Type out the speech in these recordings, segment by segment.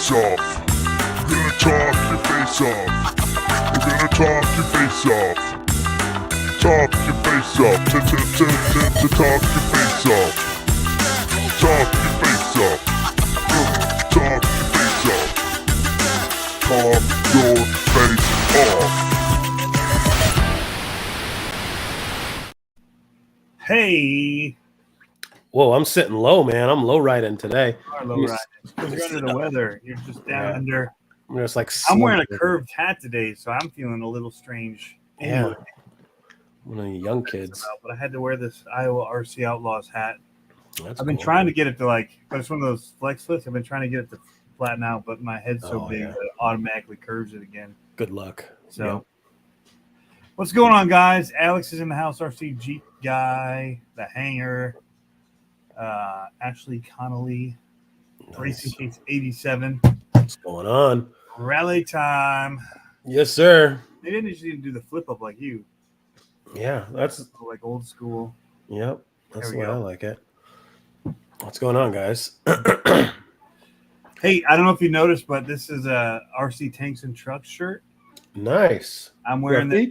face off. We're gonna talk your face off. We're gonna talk your face off. Talk your face off. To talk your face off. Talk your face off. Talk your face off. Talk your face off. Hey. Whoa, I'm sitting low, man. I'm low riding today. You are low riding because you're under the weather. You're just down under. I'm just like. I'm wearing a curved hat today, so I'm feeling a little strange. Anyway, one of the young kids. But I had to wear this Iowa RC Outlaws hat. I've been cool. trying to get it to but it's one of those flex flips. I've been trying to get it to flatten out, but my head's so big that it automatically curves it again. Good luck. So, what's going on, guys? Alex is in the house. RC Jeep guy, the hanger. Ashley Connolly, Racing Case 87. What's going on? Rally time. Yes, sir. They didn't usually do the flip up like you. Yeah, that's like old school. Yep, that's the way I like it. What's going on, guys? Hey, I don't know if you noticed, but this is a RC Tanks and Trucks shirt. Nice. I'm wearing this.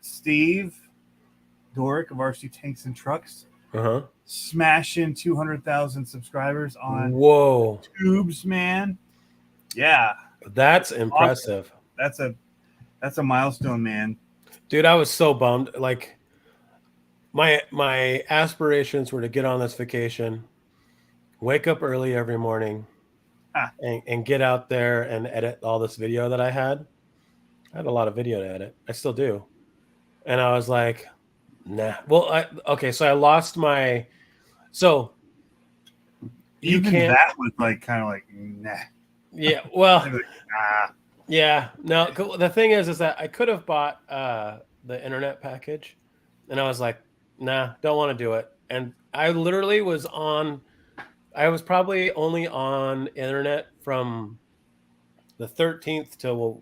Steve Dorick of RC Tanks and Trucks. Smashing 200,000 subscribers on tubes, man. Yeah, that's impressive. Awesome. That's a milestone, man. Dude, I was so bummed. Like my aspirations were to get on this vacation, wake up early every morning, and get out there and edit all this video that I had. I had a lot of video to edit. I still do. And I was like, nah. Well, so I lost my. So even that was kind of nah. Yeah. Well. Nah. Yeah. No. The thing is that I could have bought the internet package, and I was like, nah, don't want to do it. And I literally was on. I was probably only on internet from the 13th till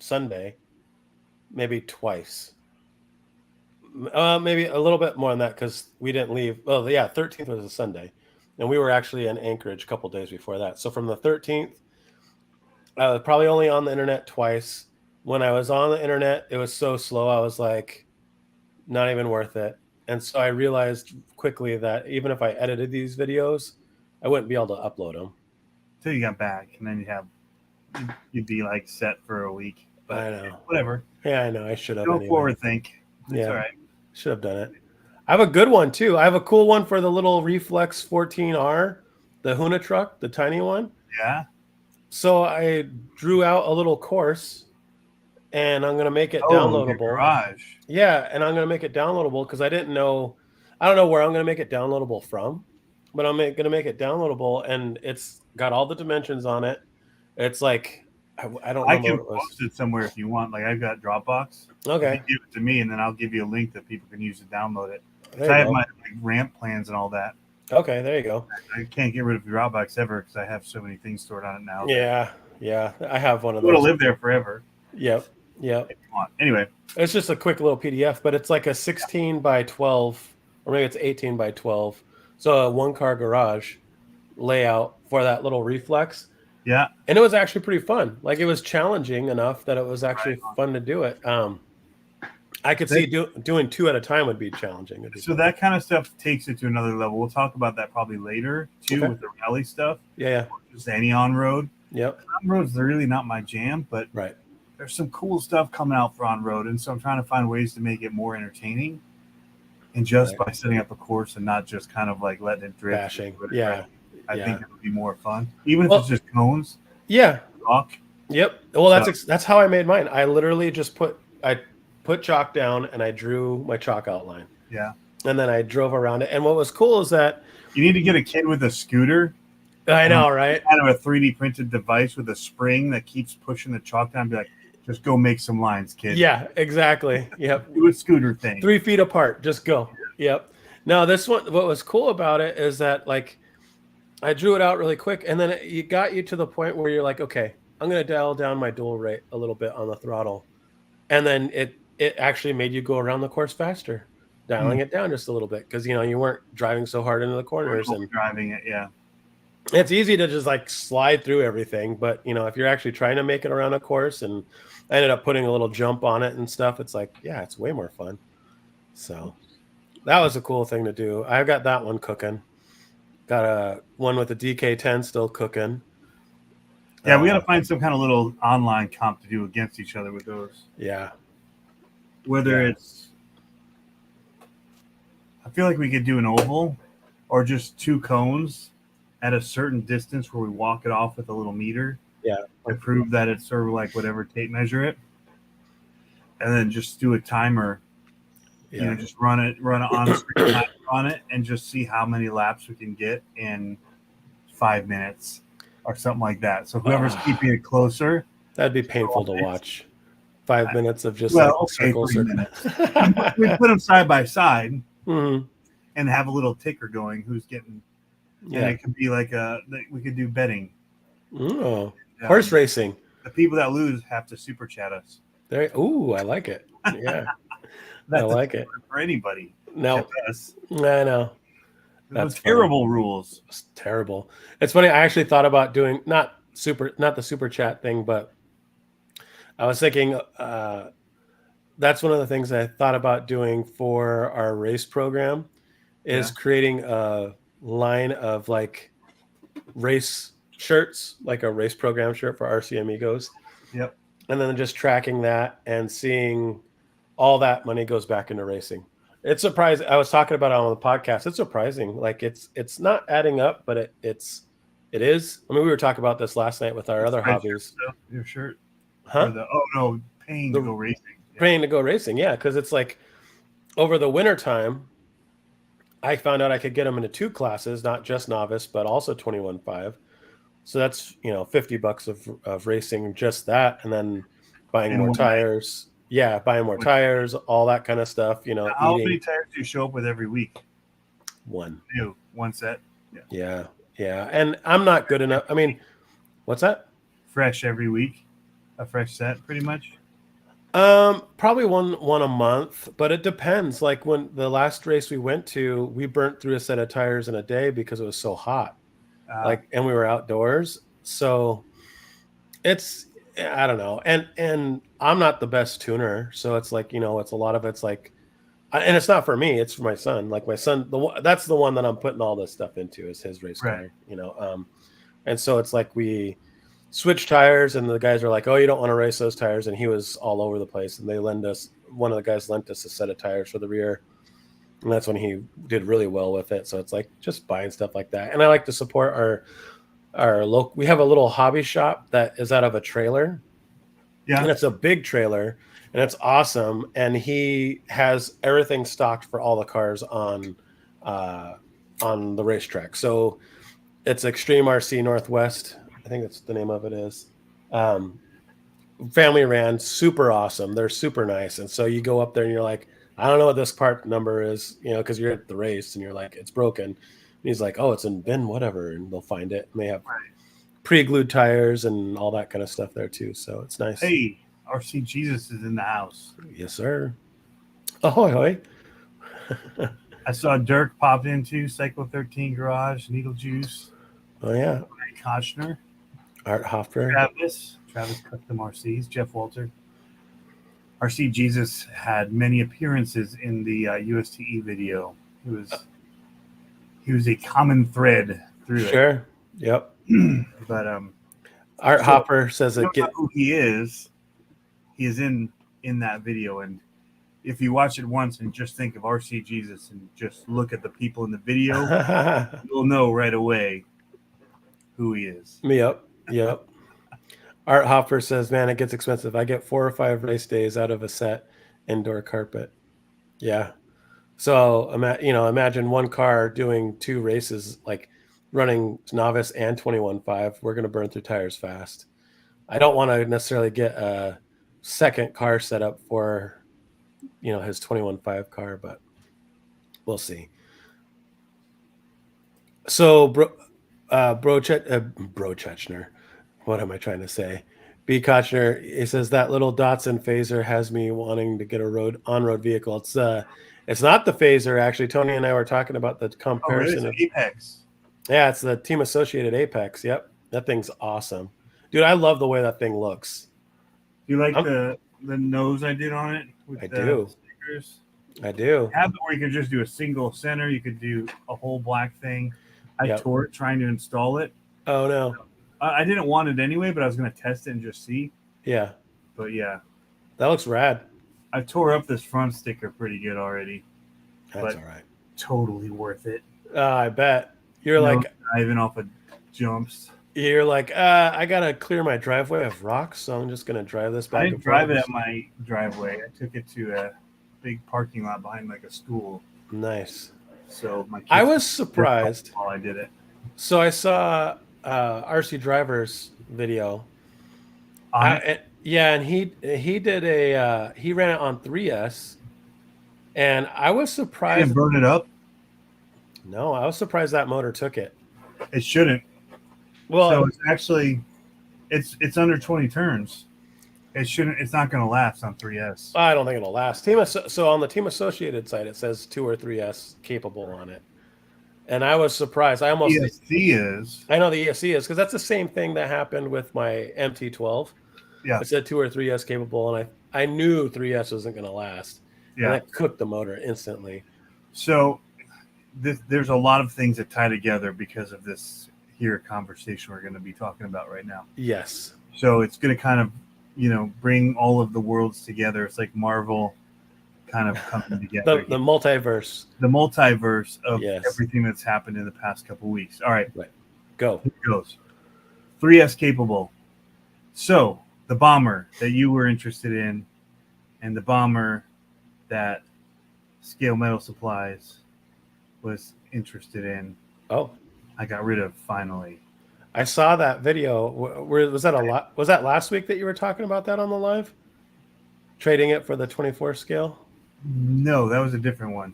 Sunday, maybe twice. Maybe a little bit more than that because we didn't leave. Oh, yeah, 13th was a Sunday, and we were actually in Anchorage a couple days before that. So from the 13th, I was probably only on the internet twice. When I was on the internet, it was so slow. I was like, not even worth it. And so I realized quickly that even if I edited these videos, I wouldn't be able to upload them. Till you got back, and then you'd be set for a week. But I know. Whatever. Yeah, I know. I should have. Don't forward think. It's all right. Should have done it. I have a good one too. I have a cool one for the little Reflex 14R, the Huna truck, the tiny one. Yeah. So I drew out a little course, and I'm gonna make it downloadable. Garage. Yeah, and I'm gonna make it downloadable because I don't know where I'm gonna make it downloadable from, but I'm gonna make it downloadable, and it's got all the dimensions on it. It's like I don't. I can post it somewhere if you want. I've got Dropbox. Okay. You give it to me, and then I'll give you a link that people can use to download it. I have my ramp plans and all that. Okay, there you go. I can't get rid of Dropbox ever because I have so many things stored on it now. Yeah. I have one of those. It'll live there forever. Yep. If you want. Anyway, it's just a quick little PDF, but it's like a 16 by 12, or maybe it's 18 by 12. So a one-car garage layout for that little Reflex. Yeah. And it was actually pretty fun. It was challenging enough that it was actually fun to do it. I could see doing two at a time would be challenging. So that kind of stuff takes it to another level. We'll talk about that probably later too with the rally stuff. Yeah. Just any on-road. Yep. On-roads are really not my jam, but there's some cool stuff coming out for on-road. And so I'm trying to find ways to make it more entertaining. And just by setting up a course and not just kind of letting it drift. Bashing. Yeah. I think it would be more fun, even if it's just cones. Yeah. Rock. Yep. Well, that's how I made mine. I literally just put chalk down and I drew my chalk outline. Yeah. And then I drove around it. And what was cool is that you need to get a kid with a scooter. I know, right? Kind of a 3D printed device with a spring that keeps pushing the chalk down. And be like, just go make some lines, kid. Yeah, exactly. Yep. Do a scooter thing. 3 feet apart. Just go. Yep. Now this one, what was cool about it is that I drew it out really quick, and then it got you to the point where you're like, okay, I'm going to dial down my dual rate a little bit on the throttle. And then it actually made you go around the course faster, dialing it down just a little bit because, you weren't driving so hard into the corners. Driving it, yeah. It's easy to just like slide through everything, but if you're actually trying to make it around a course, and I ended up putting a little jump on it and stuff, it's like, yeah, it's way more fun. So that was a cool thing to do. I've got that one cooking. Got a one with the DK10 still cooking. Yeah, we got to find some kind of little online comp to do against each other with those. Yeah. Whether it's, I feel like we could do an oval or just 2 cones at a certain distance where we walk it off with a little meter. Yeah. To prove that it's sort of like whatever tape measure it. And then just do a timer. Yeah. Just run it on screen on it and just see how many laps we can get in 5 minutes or something like that. So whoever's keeping it closer. That'd be painful to watch. 5 minutes of just circles. 3 minutes. We put them side by side and have a little ticker going who's getting. And it could be like we could do betting. Oh, horse racing. The people that lose have to super chat us. Ooh, I like it. Yeah. I like it. For anybody. No. I know. That's terrible rules. It's terrible. It's funny. I actually thought about doing not the super chat thing, but I was thinking that's one of the things I thought about doing for our race program is creating a line of like race shirts, like a race program shirt for RC Amigos. Yep. And then just tracking that and seeing all that money goes back into racing. It's surprising. I was talking about it on the podcast. It's surprising. Like it's not adding up, but it is. I mean, we were talking about this last night with our other hobbies. Your shirt. Huh? Paying to go racing. Yeah. Paying to go racing. Yeah. Cause it's like over the winter time, I found out I could get them into 2 classes, not just novice, but also 21.5. So that's, $50 of racing, just that. And then buying more tires. Yeah. Buying more tires, all that kind of stuff, How many tires do you show up with every week? 1. One set. Yeah. Yeah. And I'm not good enough. I mean, what's that? Fresh every week. A fresh set pretty much. Probably one a month, but it depends. Like when the last race we went to, we burnt through a set of tires in a day because it was so hot. And we were outdoors. So it's, I don't know. And I'm not the best tuner. So it's like, it's a lot of it's like, and it's not for me, it's for my son. Like my son, that's the one that I'm putting all this stuff into is his race car, and so it's like we switch tires and the guys are like, oh, you don't want to race those tires. And he was all over the place. And one of the guys lent us a set of tires for the rear. And that's when he did really well with it. So it's like just buying stuff like that. And I like to support our local. We have a little hobby shop that is out of a trailer. Yeah. And it's a big trailer and it's awesome. And he has everything stocked for all the cars on the racetrack. So it's Extreme RC Northwest. I think that's the name of it is. Family ran, super awesome. They're super nice. And so you go up there and you're like, I don't know what this part number is, because you're at the race and you're like, it's broken. And he's like, oh, it's in bin whatever. And they'll find it. And they have pre-glued tires and all that kind of stuff there too. So it's nice. Hey, RC Jesus is in the house. Yes, sir. Ahoy, hoy. I saw Dirk pop into Cycle 13 Garage, Needle Juice. Oh, yeah. Kochner. Art Hoffer. Travis Custom RCs. Jeff Walter. RC Jesus had many appearances in the USTE video. He was a common thread through it. Sure. Yep. But Art Hopper says it. Who he is in that video, and if you watch it once and just think of RC Jesus and just look at the people in the video, you'll know right away who he is. Yep. Art Hopper says, man, it gets expensive. I get 4 or 5 race days out of a set indoor carpet. Yeah. So, imagine one car doing 2 races, like running novice and 21.5. We're going to burn through tires fast. I don't want to necessarily get a second car set up for, his 21.5 car, but we'll see. So, Bro Chechner, what am I trying to say? B. Kochner, he says that little Datsun Phaser has me wanting to get a on-road vehicle. It's not the Phaser, actually. Tony and I were talking about the comparison of Apex. Yeah, it's the Team Associated Apex. Yep, that thing's awesome, dude. I love the way that thing looks. Do you like I'm, the nose I did on it with I the do. stickers? I do. Have it where you could just do a single center. You could do a whole black thing. I Yep. tore it trying to install it. Oh no. I didn't want it anyway, but I was going to test it and just see. Yeah, But yeah, that looks rad. I tore up this front sticker pretty good already. That's But all right. totally worth it. I bet you're No like diving off of jumps. I gotta clear my driveway of rocks, so I'm just gonna drive this back. I didn't and drive it forth. at my driveway. I took it to a big parking lot behind like a school. Nice. So my kids I was surprised. while I did it. So I saw RC Driver's video. On it? Yeah, and he did he ran it on 3S, and I was You surprised. didn't burn it up? No, I was surprised that motor took it. It shouldn't. Well, So it's actually it's under 20 turns. It shouldn't. It's not going to last on 3S. I don't think it'll last. So on the Team Associated site, it says 2 or 3S capable on it, and I was surprised. I ESC is. know the ESC is because that's the same thing that happened with my MT12. Yeah. It said 2 or 3S capable, and I knew 3S wasn't going to last. Yeah. And I cooked the motor instantly. So there's a lot of things that tie together because of this here conversation we're going to be talking about right now. Yes. So it's going to kind of, bring all of the worlds together. It's like Marvel kind of coming together. The multiverse. The multiverse of Yes. everything that's happened in the past couple of weeks. All right. Go. Here it goes. 3S capable. So the bomber that you were interested in and the bomber that Scale Metal Supplies was interested in, Oh, I got rid of finally. I saw that video. Was that a lot? Was that last week that you were talking about that on the live? Trading it for the 24 scale? No, that was a different one.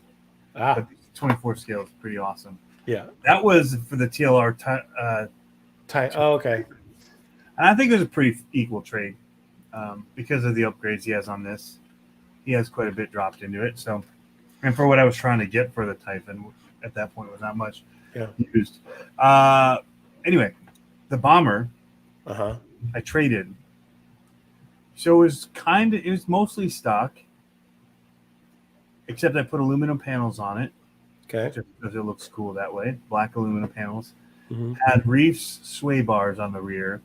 Ah, But 24 scale is pretty awesome. yeah. That was for the TLR. Oh, okay. And I think it was a pretty equal trade because of the upgrades he has on this. He has quite a bit dropped into it. So, and for what I was trying to get for the Typhon at that point was not much used. Anyway, the bomber Uh-huh. I traded. So it was mostly stock, except I put aluminum panels on it. Okay. Just because it looks cool that way. Black aluminum panels. Mm-hmm. Had reefs sway bars on the rear.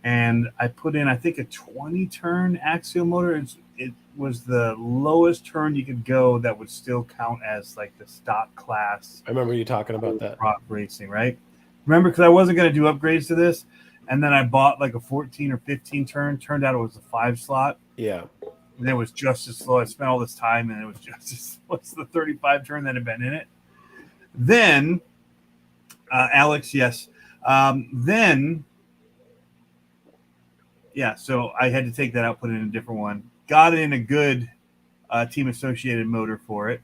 And I put in, I think, a 20-turn axial motor. It was the lowest turn you could go that would still count as like the stock class. I remember you talking about that. Rock racing, right? Remember, because I wasn't going to do upgrades to this. And then I bought like a 14 or 15 turn. Turned out it was a 5 slot. Yeah. And it was just as slow. I spent all this time and it was just as slow as the 35 turn that had been in it. Then, Alex, yes. So I had to take that out, put it in a different one. Got in a good Team Associated motor for it.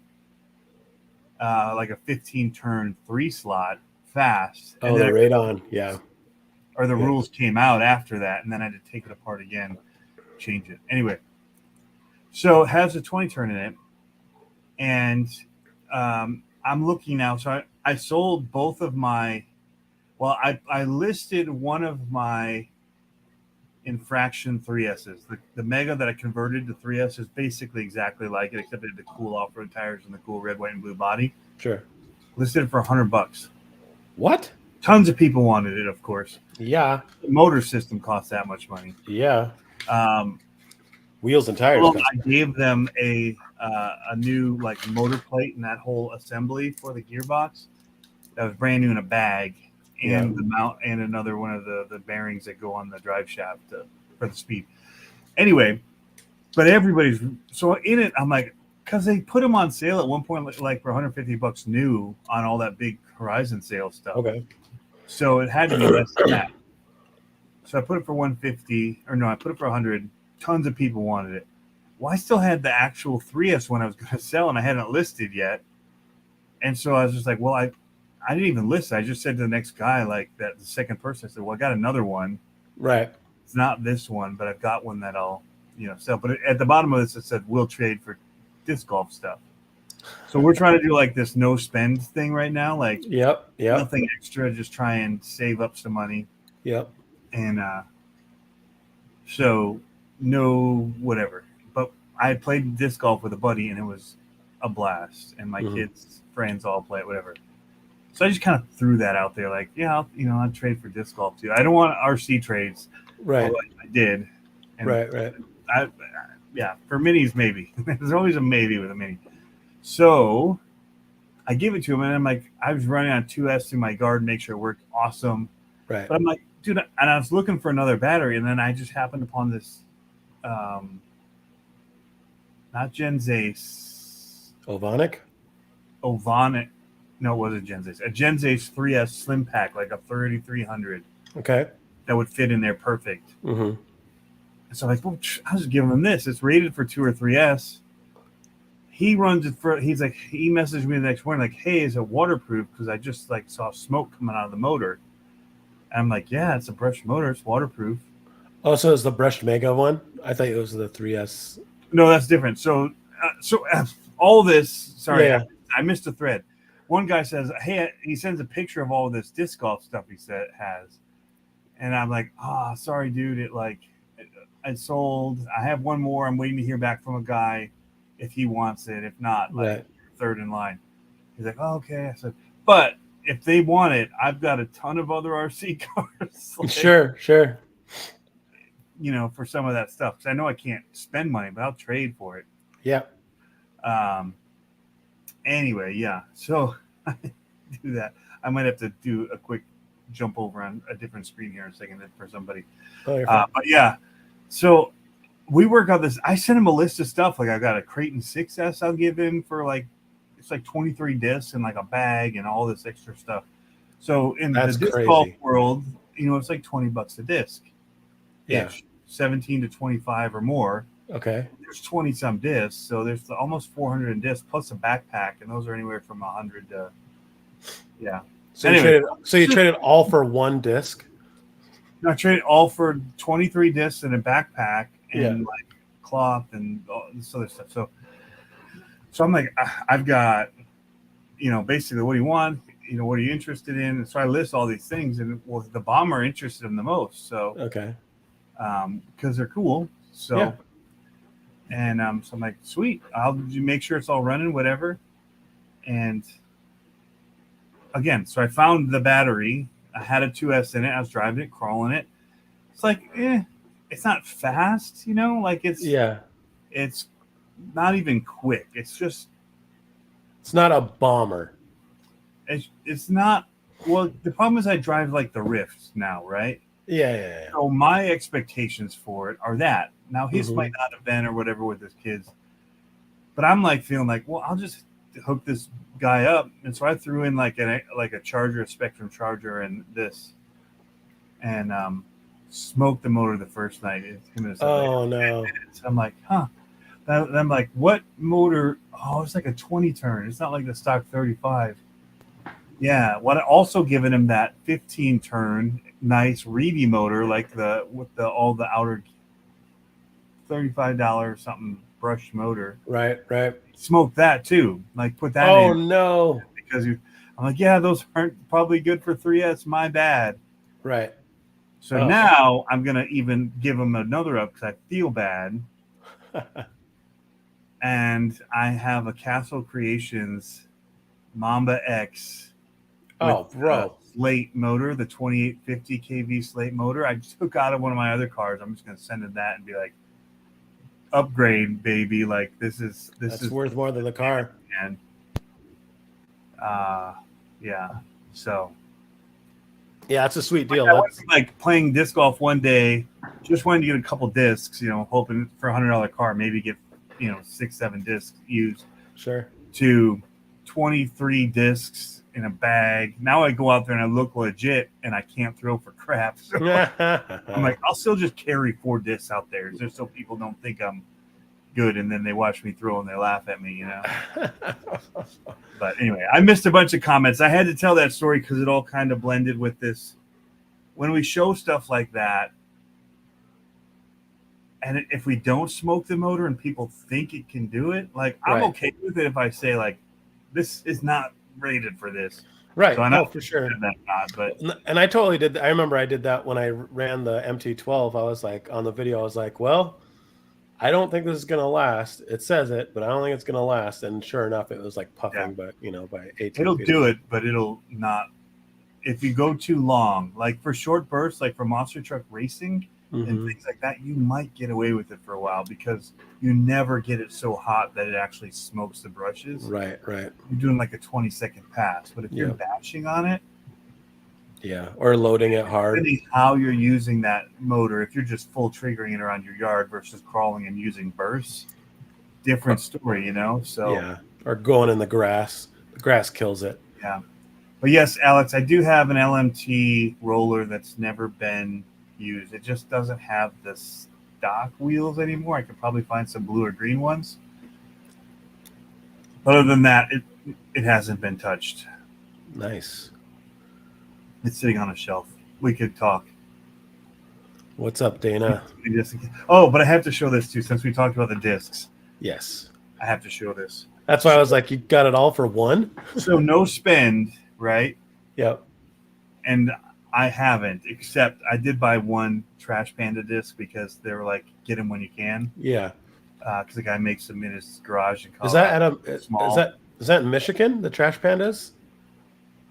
Like a 15-turn 3 slot fast. Oh, the radon. Yeah. Or the rules came out after that, and then I had to take it apart again, change it. Anyway, so it has a 20-turn in it, and I'm looking now. So I sold both of my – well, I listed one of my infraction 3Ss. The Mega that I converted to 3S is basically exactly like it, except it had the cool off-road tires and the cool red, white, and blue body. Sure. Listed it for $100. What? Tons of people wanted it, of course. Yeah. The motor system costs that much money. Yeah. Wheels and tires. Well, I gave them a new like motor plate and that whole assembly for the gearbox that was brand new in a bag, and the mount and another one of the bearings that go on the drive shaft for the speed. Anyway, but everybody's so in it. I'm like, because they put them on sale at one point, like for $150 new on all that big Horizon sale stuff. Okay. So it had to be less than that. So I put it for $150, or no, I put it for $100. Tons of people wanted it. Well, I still had the actual 3S one I was going to sell, and I hadn't listed yet. And so I was just like, well, I didn't even list it. I just said to the next guy, like that, the second person, I said, well, I got another one. Right. It's not this one, but I've got one that I'll, sell. But at the bottom of this, it said, we'll trade for disc golf stuff. So we're trying to do like this no spend thing right now, like Yep. Yep. nothing extra, just try and save up some money. Yep. And so no whatever. But I played disc golf with a buddy and it was a blast. And my kids' friends all play it, whatever. So I just kind of threw that out there, like, yeah, I'd trade for disc golf too. I don't want RC trades, Right. I did. And Right. yeah, for minis maybe. There's always a maybe with a mini. So I give it to him, and I'm like, I was running on 2S through my garden, make sure it worked awesome. Right. But I'm like, dude, and I was looking for another battery, and then I just happened upon this, not Gen Zace. Ovonic? Ovonic. No, it wasn't Gen Zace. A Gen Zace 3S Slim Pack, like a 3300. Okay. That would fit in there perfect. Mm-hmm. So I'm like, well, I'll just give him this. It's rated for 2 or 3S. He runs it for. He messaged me the next morning like, "Hey, is it waterproof?" Because I just like saw smoke coming out of the motor. And I'm like, "Yeah, it's a brushed motor. It's waterproof." Oh, so it's the brushed Mega one? I thought it was the 3S. No, that's different. So all this. Sorry, Yeah. I missed a thread. One guy says, "Hey," he sends a picture of all this disc golf stuff he has, and I'm like, sorry, dude. I sold. I have one more. I'm waiting to hear back from a guy if he wants it. If not, like third in line. He's like, oh, okay. I said, but if they want it, I've got a ton of other RC cars. Like, Sure. For some of that stuff. Because I know I can't spend money, but I'll trade for it. Yeah. Anyway, yeah. So I do that. I might have to do a quick jump over on a different screen here in a second for somebody. Oh, you're fine. But yeah. So we work on this. I sent him a list of stuff. Like I got a Creighton 6S I'll give him for it's like 23 discs and like a bag and all this extra stuff. So in the disc golf world, it's like $20 a disc. Yeah. 17 to 25 or more. Okay. There's 20 some discs. So there's almost 400 in discs plus a backpack. And those are anywhere from 100 to, yeah. So anyway, you traded all for one disc? No, I traded all for 23 discs and a backpack and like cloth and all this other stuff. So I'm like, I've got, basically what do you want? What are you interested in? And so I list all these things, and the Bomber interested him the most. So okay, because they're cool. So and so I'm like, sweet. I'll make sure it's all running, whatever. And again, so I found the battery. I had a 2S in it. I was driving it, crawling it. It's like, it's not fast, like it's not even quick. It's not a bomber. It's not. Well, the problem is I drive like the Rift now, right? Yeah. So my expectations for it are that. Now his might not have been or whatever with his kids, but I'm like feeling like, well, I'll just hook this guy up, and so I threw in like a charger, a Spectrum charger, and this, and smoked the motor the first night. No! I'm like, huh? I'm like, what motor? Oh, it's like a 20 turn. It's not like the stock 35. Yeah. What I also given him that 15 turn, nice Reedy motor, like with all the outer $35 something brushed motor. Right. Smoked that too. Like put that in. Oh no! Because I'm like, yeah, those aren't probably good for 3S. My bad. Right. So now I'm gonna even give him another up because I feel bad. And I have a Castle Creations Mamba X. Slate motor, the 2850 kV Slate motor. I took out of one of my other cars. I'm just gonna send him that and be like, upgrade, baby. Like this is worth more than the car. And so yeah, it's a sweet deal. I was like playing disc golf one day, just wanted to get a couple discs, hoping for $100 car, maybe get 6-7 discs used. Sure. To 23 discs in a bag. Now I go out there and I look legit, and I can't throw for crap. So I'm like, I'll still just carry 4 discs out there, just so people don't think I'm good, and then they watch me throw and they laugh at me, But anyway, I missed a bunch of comments. I had to tell that story because it all kind of blended with this. When we show stuff like that, And if we don't smoke the motor and people think it can do it, like I'm Right. okay with it if I say like this is not rated for this. Right. So I know For sure. that not, but And I totally did. I remember I did that when I ran the MT12. I was like, on the video, I was like, well, I don't think this is going to last. It says it, but I don't think it's going to last. And sure enough, it was like puffing, but by 18 it'll feet. do it, but it'll not. If you go too long, like for short bursts, like for monster truck racing and things like that, you might get away with it for a while because you never get it so hot that it actually smokes the brushes. Right. You're doing like a 20-second pass, but if you're bashing on it, or loading it hard. depending how you're using that motor, if you're just full triggering it around your yard versus crawling and using bursts, different story, So or going in the grass. The grass kills it. Yeah. But yes, Alex, I do have an LMT roller that's never been used. It just doesn't have the stock wheels anymore. I could probably find some blue or green ones. Other than that, it hasn't been touched. Nice. It's sitting on a shelf. We could talk. What's up, Dana? Oh, but I have to show this too, since we talked about the discs. Yes. I have to show this. That's why I was like, you got it all for one? So no spend, right? Yep. And I haven't, except I did buy one Trash Panda disc because they were like, get them when you can. Yeah. Because the guy makes them in his garage in Colorado. Is that at is that in Michigan, the Trash Pandas?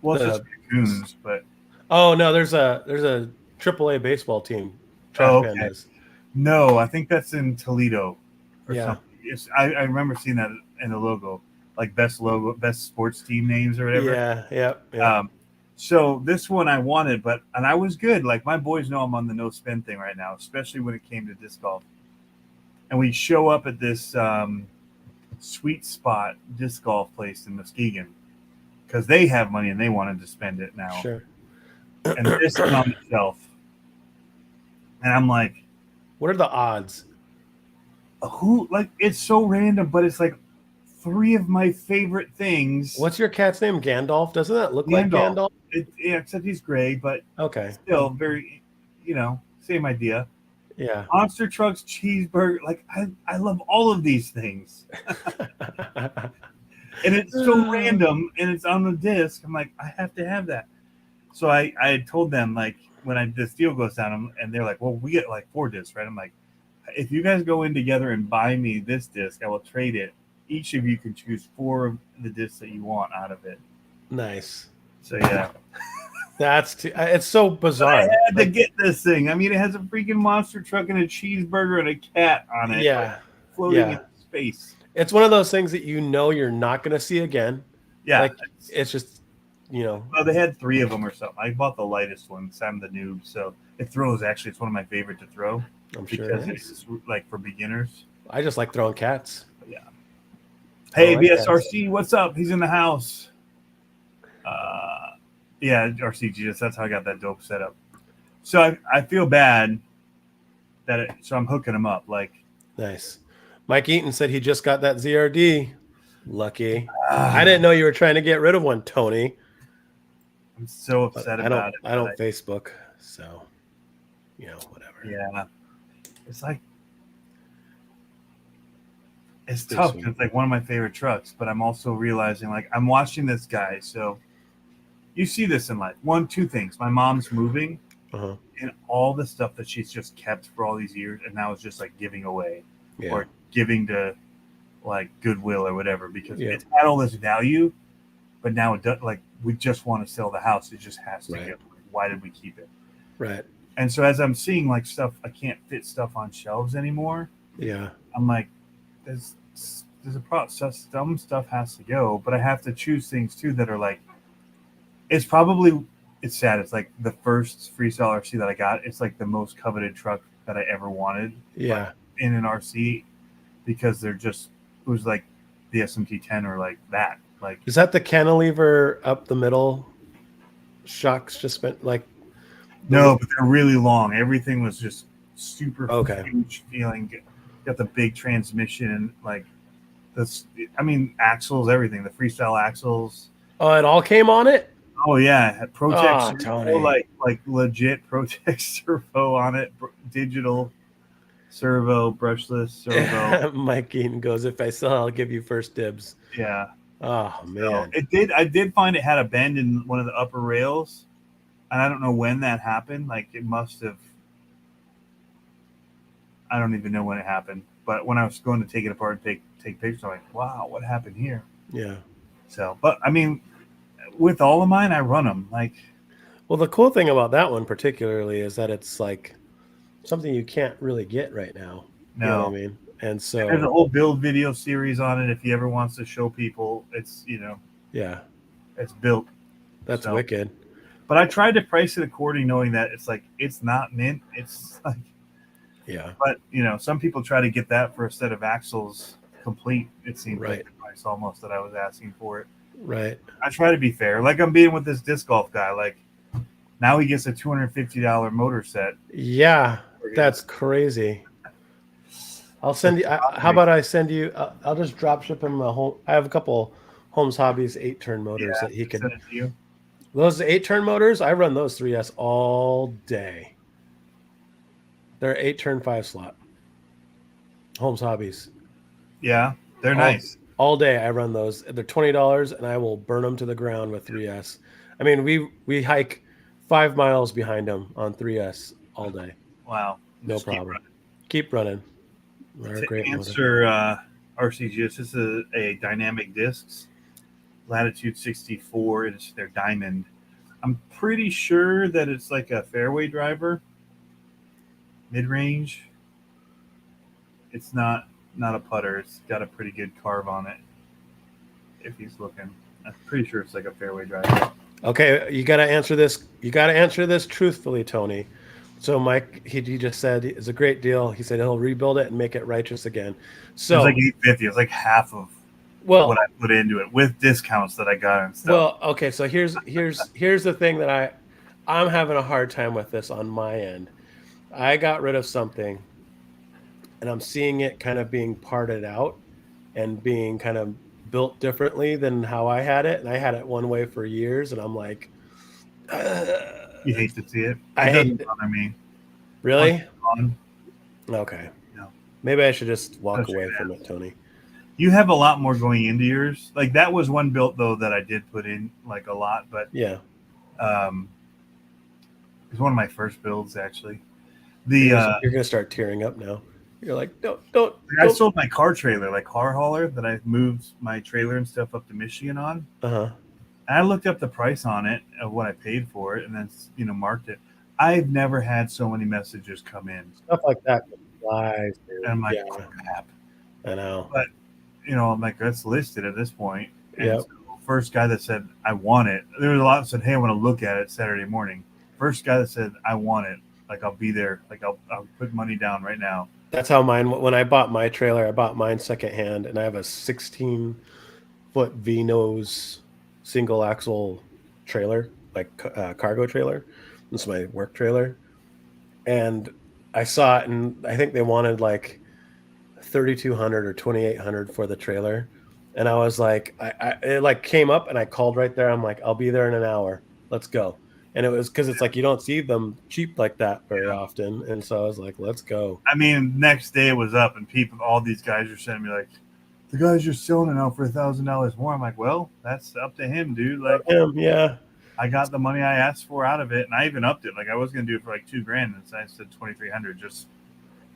Well, it's just raccoons, but oh no, there's a AAA baseball team. Trash Pandas. No, I think that's in Toledo or Yeah. something. I remember seeing that in the logo, like best sports team names or whatever. Yeah. So this one I wanted, and I was good. Like my boys know I'm on the no spend thing right now, especially when it came to disc golf. And we show up at this Sweet Spot disc golf place in Muskegon because they have money and they wanted to spend it now. Sure. And this is on the shelf. And I'm like, what are the odds? It's so random, but it's like three of my favorite things. What's your cat's name? Gandalf? Doesn't that look like Gandalf? Yeah, except he's gray, but okay. Still very, same idea. Yeah. Monster trucks, cheeseburger. Like I love all of these things. And it's so random and it's on the disc. I'm like, I have to have that. So I had told them like when this deal goes down and they're like, well, we get like 4 discs, right? I'm like, if you guys go in together and buy me this disc, I will trade it. Each of you can choose 4 of the discs that you want out of it. Nice. So yeah. It's so bizarre. But I had to get this thing. I mean, it has a freaking monster truck and a cheeseburger and a cat on it. Yeah. Floating in space. It's one of those things that you're not going to see again. Yeah. Like, it's just, Well, they had 3 of them or something. I bought the lightest one because I'm the noob. So it throws, actually, it's one of my favorite to throw. I'm sure. Because it's like for beginners. I just like throwing cats. Yeah. Hey, BSRC, what's up? He's in the house. Yeah, RCGS, that's how I got that dope set up. So I feel bad so I'm hooking him up. Like, nice. Mike Eaton said he just got that ZRD. Lucky. I didn't know you were trying to get rid of one, Tony. I'm so upset about it. I don't Facebook, so whatever. Yeah. It's like it's tough because it's like one of my favorite trucks, but I'm also realizing like I'm watching this guy. So you see this in life. 1, 2 things. My mom's moving and all the stuff that she's just kept for all these years and now is just like giving away or giving to like Goodwill or whatever because it's had all this value, but now it does, like we just want to sell the house. It just has to go. Why did we keep it? Right. And so as I'm seeing like stuff, I can't fit stuff on shelves anymore. Yeah. I'm like, there's a process. Some stuff has to go, but I have to choose things too that are like, it's sad. It's like the first freestyle RC that I got. It's like the most coveted truck that I ever wanted. Yeah. Like, in an RC because it was like the SMT10 or like that. Like, is that the cantilever up the middle shocks just spent like? No, but they're really long. Everything was just super huge feeling. Got the big transmission and like this. I mean, axles, everything. The freestyle axles. Oh, it all came on it. Oh yeah, Protex Tony. like legit Protex servo on it, digital. servo, brushless servo. Mike Eaton goes, if I sell, I'll give you first dibs. Yeah. Oh So man. I did find it had a bend in one of the upper rails, and I don't know when that happened. Like it must have. I don't even know when it happened. But when I was going to take it apart and take pictures, I'm like, wow, what happened here? Yeah. So, but I mean, with all of mine, I run them. Like, well, the cool thing about that one particularly is that it's like something you can't really get right now. no. You know what I mean? And so there's a whole build video series on it. If he ever wants to show people, it's yeah, it's built. that's So, wicked. But I tried to price it according, knowing that it's like it's not mint. It's like, Yeah. but some people try to get that for a set of axles complete. It seems Right. like the price almost that I was asking for it. Right. I try to be fair. Like I'm being with this disc golf guy. Like now he gets a $250 motor set. Yeah, that's crazy. I'll send you. How about I send you? I'll just drop ship him a home. I have a couple Holmes Hobbies 8-turn motors that he could. Send it to you. Those 8-turn motors, I run those 3S all day. They're 8-turn 5-slot. Holmes Hobbies. Yeah, they're nice. All day I run those. They're $20, and I will burn them to the ground with 3S. I mean, we hike 5 miles behind them on 3S all day. Wow, No problem. Keep running. They're a great answer, RCGS. This is a dynamic discs, latitude 64. It's their diamond. I'm pretty sure that it's like a fairway driver, mid range. It's not a putter. It's got a pretty good carve on it. If he's looking, I'm pretty sure it's like a fairway driver. Okay, you got to answer this. You got to answer this truthfully, Tony. So Mike, he just said it's a great deal. He said he'll rebuild it and make it righteous again. So it was like $850. It was like half of what I put into it with discounts that I got and stuff. Well, okay, so here's the thing that I'm having a hard time with this on my end. I got rid of something, and I'm seeing it kind of being parted out and being kind of built differently than how I had it, and I had it one way for years, and I'm like, you hate to see it. I hate it. I mean, really? Okay. No. Maybe I should just walk away from it, Tony. You have a lot more going into yours. Like that was one built though that I did put in like a lot, but yeah, it's one of my first builds actually. You're gonna start tearing up now. You're like, don't. I sold my car trailer, like car hauler, that I moved my trailer and stuff up to Michigan on. And I looked up the price on it of what I paid for it, and then marked it. I've never had so many messages come in. Stuff like that flies. And I'm like, crap. I know. But I'm like, that's listed at this point. And so first guy that said I want it. There was a lot that said, hey, I want to look at it Saturday morning. First guy that said I want it, like I'll be there, like I'll put money down right now. That's how mine. When I bought my trailer, I bought mine secondhand, and I have a 16-foot V-nose single axle trailer, like cargo trailer. This is my work trailer, and I saw it, and I think they wanted like $3,200 or $2,800 for the trailer, and I was like, it like came up, and I called right there. I'm like, I'll be there in an hour. Let's go. And it was because it's like you don't see them cheap like that very often, and so I was like, let's go. I mean, next day it was up, and all these guys are sending me like, the guys you're selling it now for $1,000 more. I'm like, well, that's up to him, dude. Like yeah. I got the money I asked for out of it, and I even upped it. Like I was gonna do it for like $2,000, and I said $2,300 just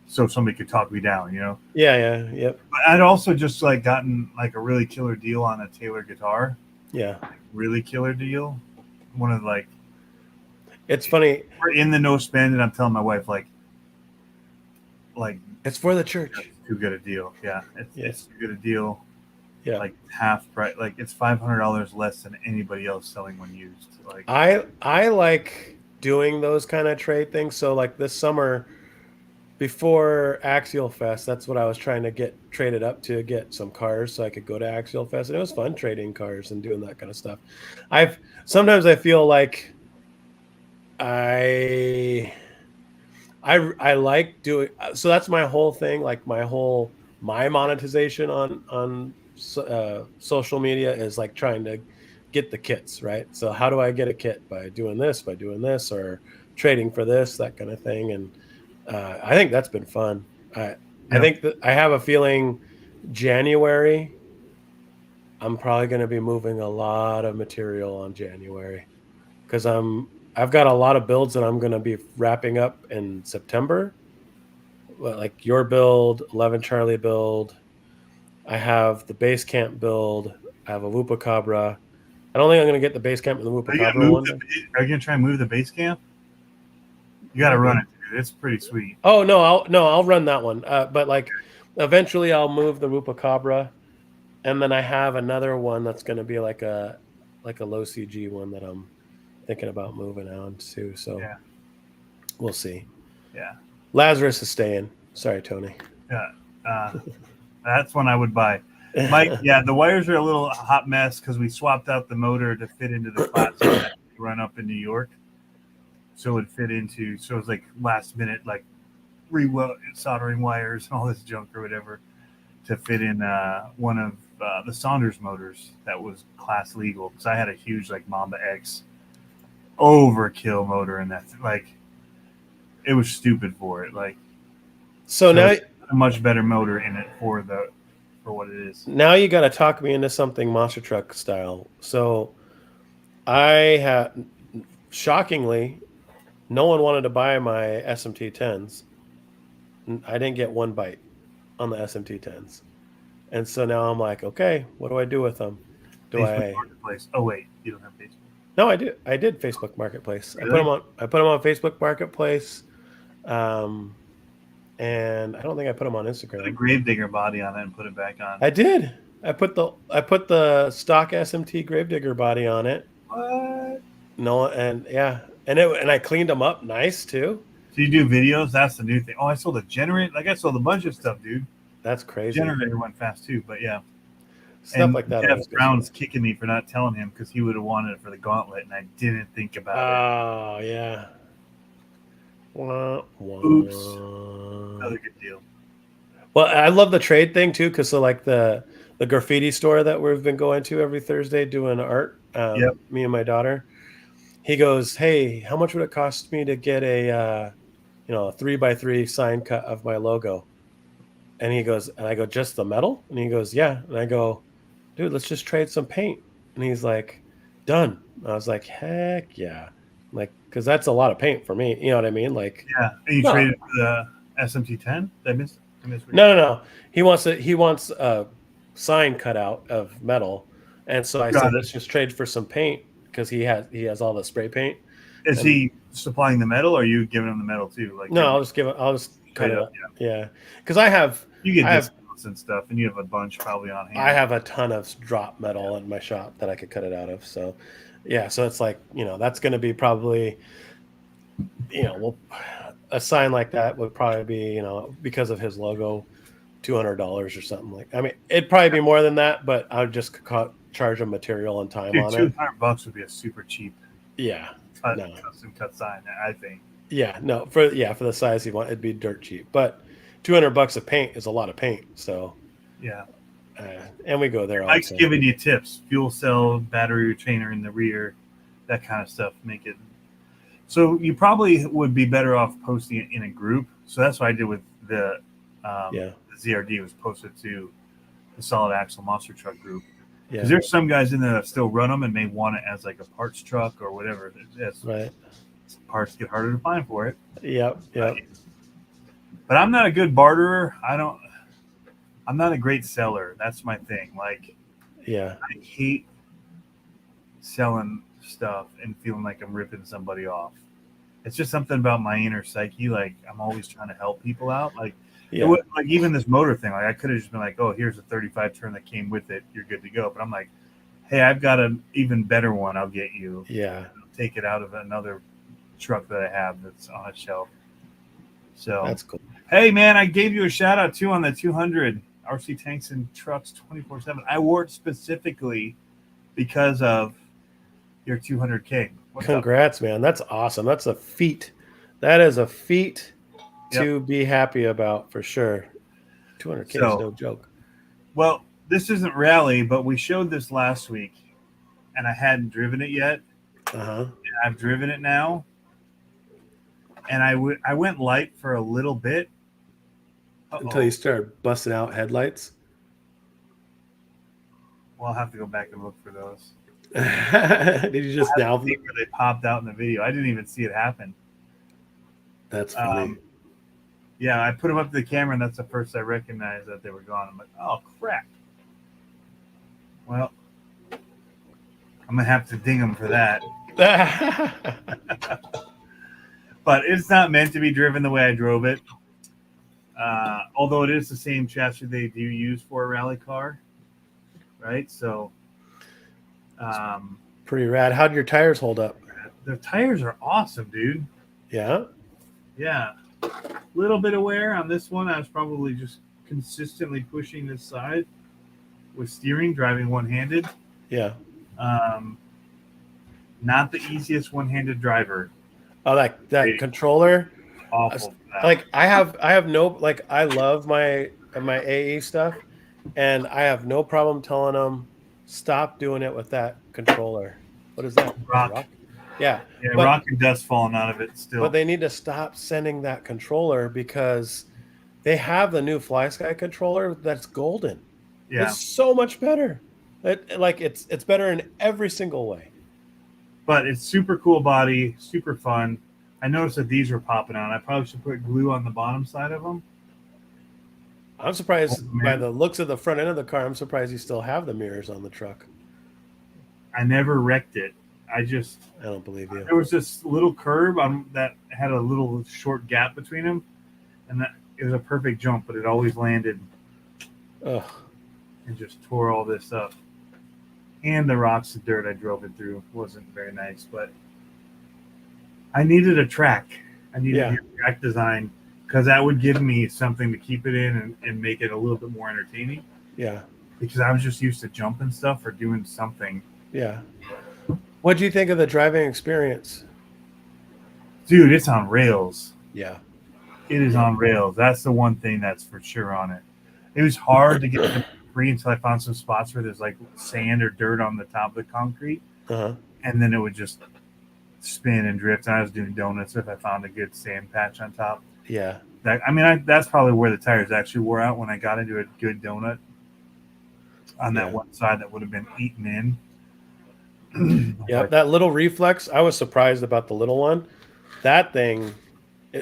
so somebody could talk me down, Yeah, yep. But I'd also just like gotten like a really killer deal on a Taylor guitar. Yeah, like, really killer deal. One of like, it's funny. We're in the no spend, and I'm telling my wife like it's for the church. Too good a deal. Yeah, it's too good a deal. Yeah, like half price. Like it's $500 less than anybody else selling one used. Like I like doing those kind of trade things. So like this summer, before Axial Fest, that's what I was trying to get traded up to get some cars so I could go to Axial Fest, and it was fun trading cars and doing that kind of stuff. Sometimes I feel like I like doing, so that's my whole thing. Like my monetization on social media is like trying to get the kits, right? So how do I get a kit? By doing this, or trading for this, that kind of thing. And I think that's been fun. I Yep. think that I have a feeling January. I'm probably going to be moving a lot of material on January because I've got a lot of builds that I'm going to be wrapping up in September. Like your build, 11 Charlie build. I have the base camp build. I have a Whoopacabra. I don't think I'm going to get the base camp and the Are you gonna Whoopacabra move one. are you gonna try and move the base camp? You got to run it, dude. It's pretty sweet. Oh no, I'll run that one. But like, eventually I'll move the Whoopacabra, and then I have another one that's going to be like a low CG one that I'm thinking about moving on to. So Yeah. we'll see. Yeah. Lazarus is staying. Sorry, Tony. Yeah. That's one I would buy. Mike, yeah, the wires are a little hot mess because we swapped out the motor to fit into the class that we run up in New York. So it would fit into, so it was like last minute, like soldering wires and all this junk or whatever to fit in one of the Saunders motors that was class legal. Because I had a huge, like, Mamba X overkill motor, and that's like, it was stupid for it. Like, So now, a much better motor in it for what it is. now you got to talk me into something monster truck style. So I have, shockingly, no one wanted to buy my SMT 10s. I didn't get one bite on the SMT 10s. And so now I'm like, okay, what do I do with them? Facebook Marketplace. Oh wait, you don't have Facebook. No, I do. I did Facebook Marketplace. Really? I put them on Facebook Marketplace. And I don't think I put them on Instagram. Put a Gravedigger body on it and put it back on. I did. I put the stock SMT Gravedigger body on it. What? No, and yeah, and I cleaned them up nice too. So you do videos? That's the new thing. Oh, I sold a generator. Like, I sold a bunch of stuff, dude. That's crazy. Generator went fast too, but yeah. Stuff like that. Jeff Brown's kicking me for not telling him because he would have wanted it for the gauntlet, and I didn't think about it. Oh yeah. Oops. Another good deal. Well, I love the trade thing too, because so like the graffiti store that we've been going to every Thursday doing art. Yep. Me and my daughter. He goes, "Hey, how much would it cost me to get a 3x3 sign cut of my logo?" And he goes, and I go, "Just the metal?" And he goes, "Yeah." And I go, "Dude, let's just trade some paint." And he's like, "Done." And I was like, "Heck yeah!" Like, because that's a lot of paint for me. You know what I mean? Like, yeah. And you traded for the SMT10? Did I miss? No. He wants a sign cut out of metal, and so I said, "Let's just trade for some paint." Because he has all the spray paint. Is he supplying the metal, or are you giving him the metal too? Like, no, I'll just cut it up. Yeah, because I have discounts and stuff, and you have a bunch probably on hand. I have a ton of drop metal in my shop that I could cut it out of. So, yeah, so it's like, that's going to be probably, a sign like that would probably be, because of his logo, $200 or something like. I mean, it'd probably be more than that, but I would just charge him material and time on it. $200 would be a super cheap. Yeah. Custom cut sign, I think. Yeah, no, for the size you want, it'd be dirt cheap. But $200 of paint is a lot of paint. So yeah, and we go there. Mike's giving you tips: fuel cell, battery retainer in the rear, that kind of stuff. Make it. So you probably would be better off posting it in a group. So that's what I did with the ZRD. Was posted to the Solid Axle Monster Truck group. Because there's some guys in there that still run them and may want it as like a parts truck or whatever it is. Right. Parts get harder to find for it. Yep. But I'm not a good barterer. I'm not a great seller. That's my thing. Like, I hate selling stuff and feeling like I'm ripping somebody off. It's just something about my inner psyche. Like, I'm always trying to help people out. Like, like even this motor thing, like I could have just been like, "Oh, here's a 35 turn that came with it. You're good to go." But I'm like, "Hey, I've got an even better one. I'll get you. Yeah, I'll take it out of another truck that I have that's on a shelf." So that's cool. Hey, man, I gave you a shout out too on the 200 RC Tanks and Trucks 24/7. I wore it specifically because of your 200K. Congrats, man. That's awesome. That's a feat. That is a feat to be happy about for sure. 200K is no joke. Well, this isn't rally, but we showed this last week, and I hadn't driven it yet. And I've driven it now, and I went light for a little bit, until you started busting out headlights. Well, I'll have to go back and look for those. Did you just now? Where they popped out in the video. I didn't even see it happen. That's funny. Yeah, I put them up to the camera, and that's the first I recognized that they were gone. I'm like, oh, crap. Well, I'm going to have to ding them for that. But it's not meant to be driven the way I drove it. Although it is the same chassis they do use for a rally car. Right? So, pretty rad. How'd your tires hold up? The tires are awesome, dude. Yeah? Yeah. Little bit of wear on this one. I was probably just consistently pushing this side with steering, driving one-handed. Yeah. Not the easiest one-handed driver. Oh, that controller. Awful. Like I have no, like I love my AE stuff, and I have no problem telling them stop doing it with that controller. What is that? Rock. Yeah. Yeah, rock and dust falling out of it still. But they need to stop sending that controller because they have the new FlySky controller that's golden. Yeah. It's so much better. It's better in every single way. But it's super cool body, super fun. I noticed that these were popping out. I probably should put glue on the bottom side of them. I'm surprised by the looks of the front end of the car. I'm surprised you still have the mirrors on the truck. I never wrecked it. I don't believe you. There was this little curb that had a little short gap between them, and that it was a perfect jump, but it always landed and just tore all this up. And the rocks and dirt I drove it through wasn't very nice, but I needed a track. I needed a track design because that would give me something to keep it in and make it a little bit more entertaining. Yeah. Because I was just used to jumping stuff or doing something. Yeah. What do you think of the driving experience? Dude, it's on rails. Yeah. It is on rails. That's the one thing that's for sure on it. It was hard to get them free until I found some spots where there's like sand or dirt on the top of the concrete. Uh-huh. And then it would just spin and drift. And I was doing donuts if I found a good sand patch on top. Yeah. That's probably where the tires actually wore out when I got into a good donut on that one side that would have been eaten in. Yeah, that little reflex, I was surprised about the little one. That thing,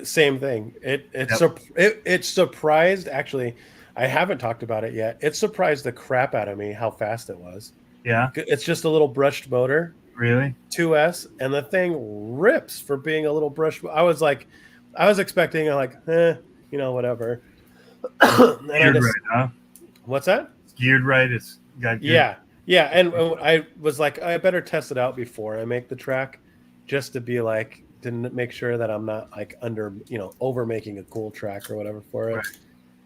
same thing. It surprised, actually, I haven't talked about it yet. It surprised the crap out of me how fast it was. Yeah. It's just a little brushed motor. Really? 2S, and the thing rips for being a little brushed. I was expecting whatever. Geared right, huh? What's that? It's geared right. It's got good. Yeah, and I was like, I better test it out before I make the track, just to be like, to make sure that I'm not like over making a cool track or whatever for it. Right.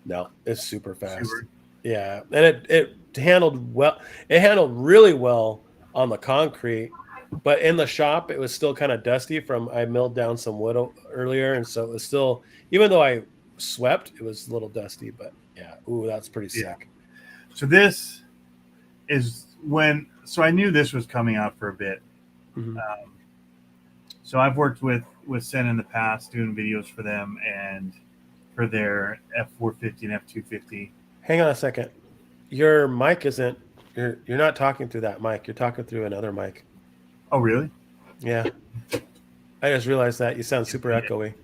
No, it's super fast. Yeah, and it handled well. It handled really well on the concrete, but in the shop it was still kind of dusty from I milled down some wood earlier, and so it was still, even though I swept, it was a little dusty. But yeah, that's pretty sick. So this is so I knew this was coming out for a bit. Mm-hmm. So I've worked with Sen in the past doing videos for them and for their F450 and F250. Hang on a second. Your mic isn't, you're not talking through that mic. You're talking through another mic. Oh, really? Yeah. I just realized that. You sound super echoey.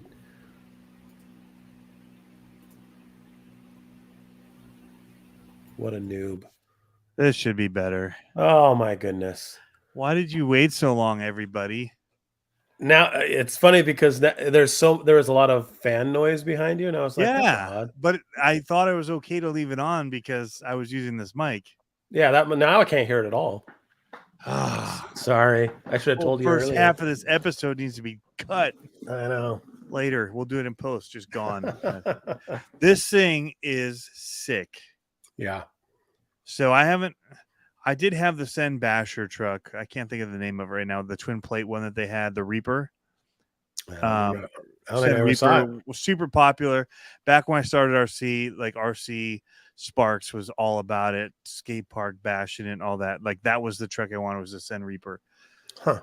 What a noob. This should be better. Oh, my goodness. Why did you wait so long, everybody? Now, it's funny because there was a lot of fan noise behind you, and I was like, that's odd. But I thought it was okay to leave it on because I was using this mic. Yeah, now I can't hear it at all. Sorry. I should have told you earlier. First half of this episode needs to be cut. I know. Later. We'll do it in post. Just gone. This thing is sick. Yeah. So I did have the Sen Basher truck. I can't think of the name of it right now. The twin plate one that they had, the Reaper. I never saw it. Was super popular back when I started RC. Like RC Sparks was all about it. Skate park bashing it and all that. Like that was the truck I wanted, was the Sen Reaper. Huh.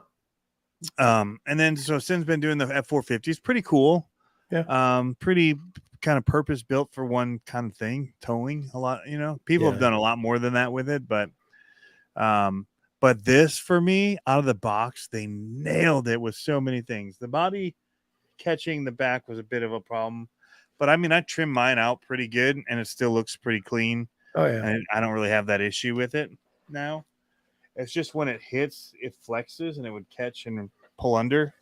And then so Sen's been doing the F450. It's pretty cool. Yeah. Pretty kind of purpose built for one kind of thing, towing a lot. People have Yeah. done a lot more than that with it, but this for me out of the box, they nailed it with so many things. The body catching the back was a bit of a problem, but I mean, I trimmed mine out pretty good and it still looks pretty clean. Oh yeah. And I don't really have that issue with it now. It's just when it hits, it flexes and it would catch and pull under.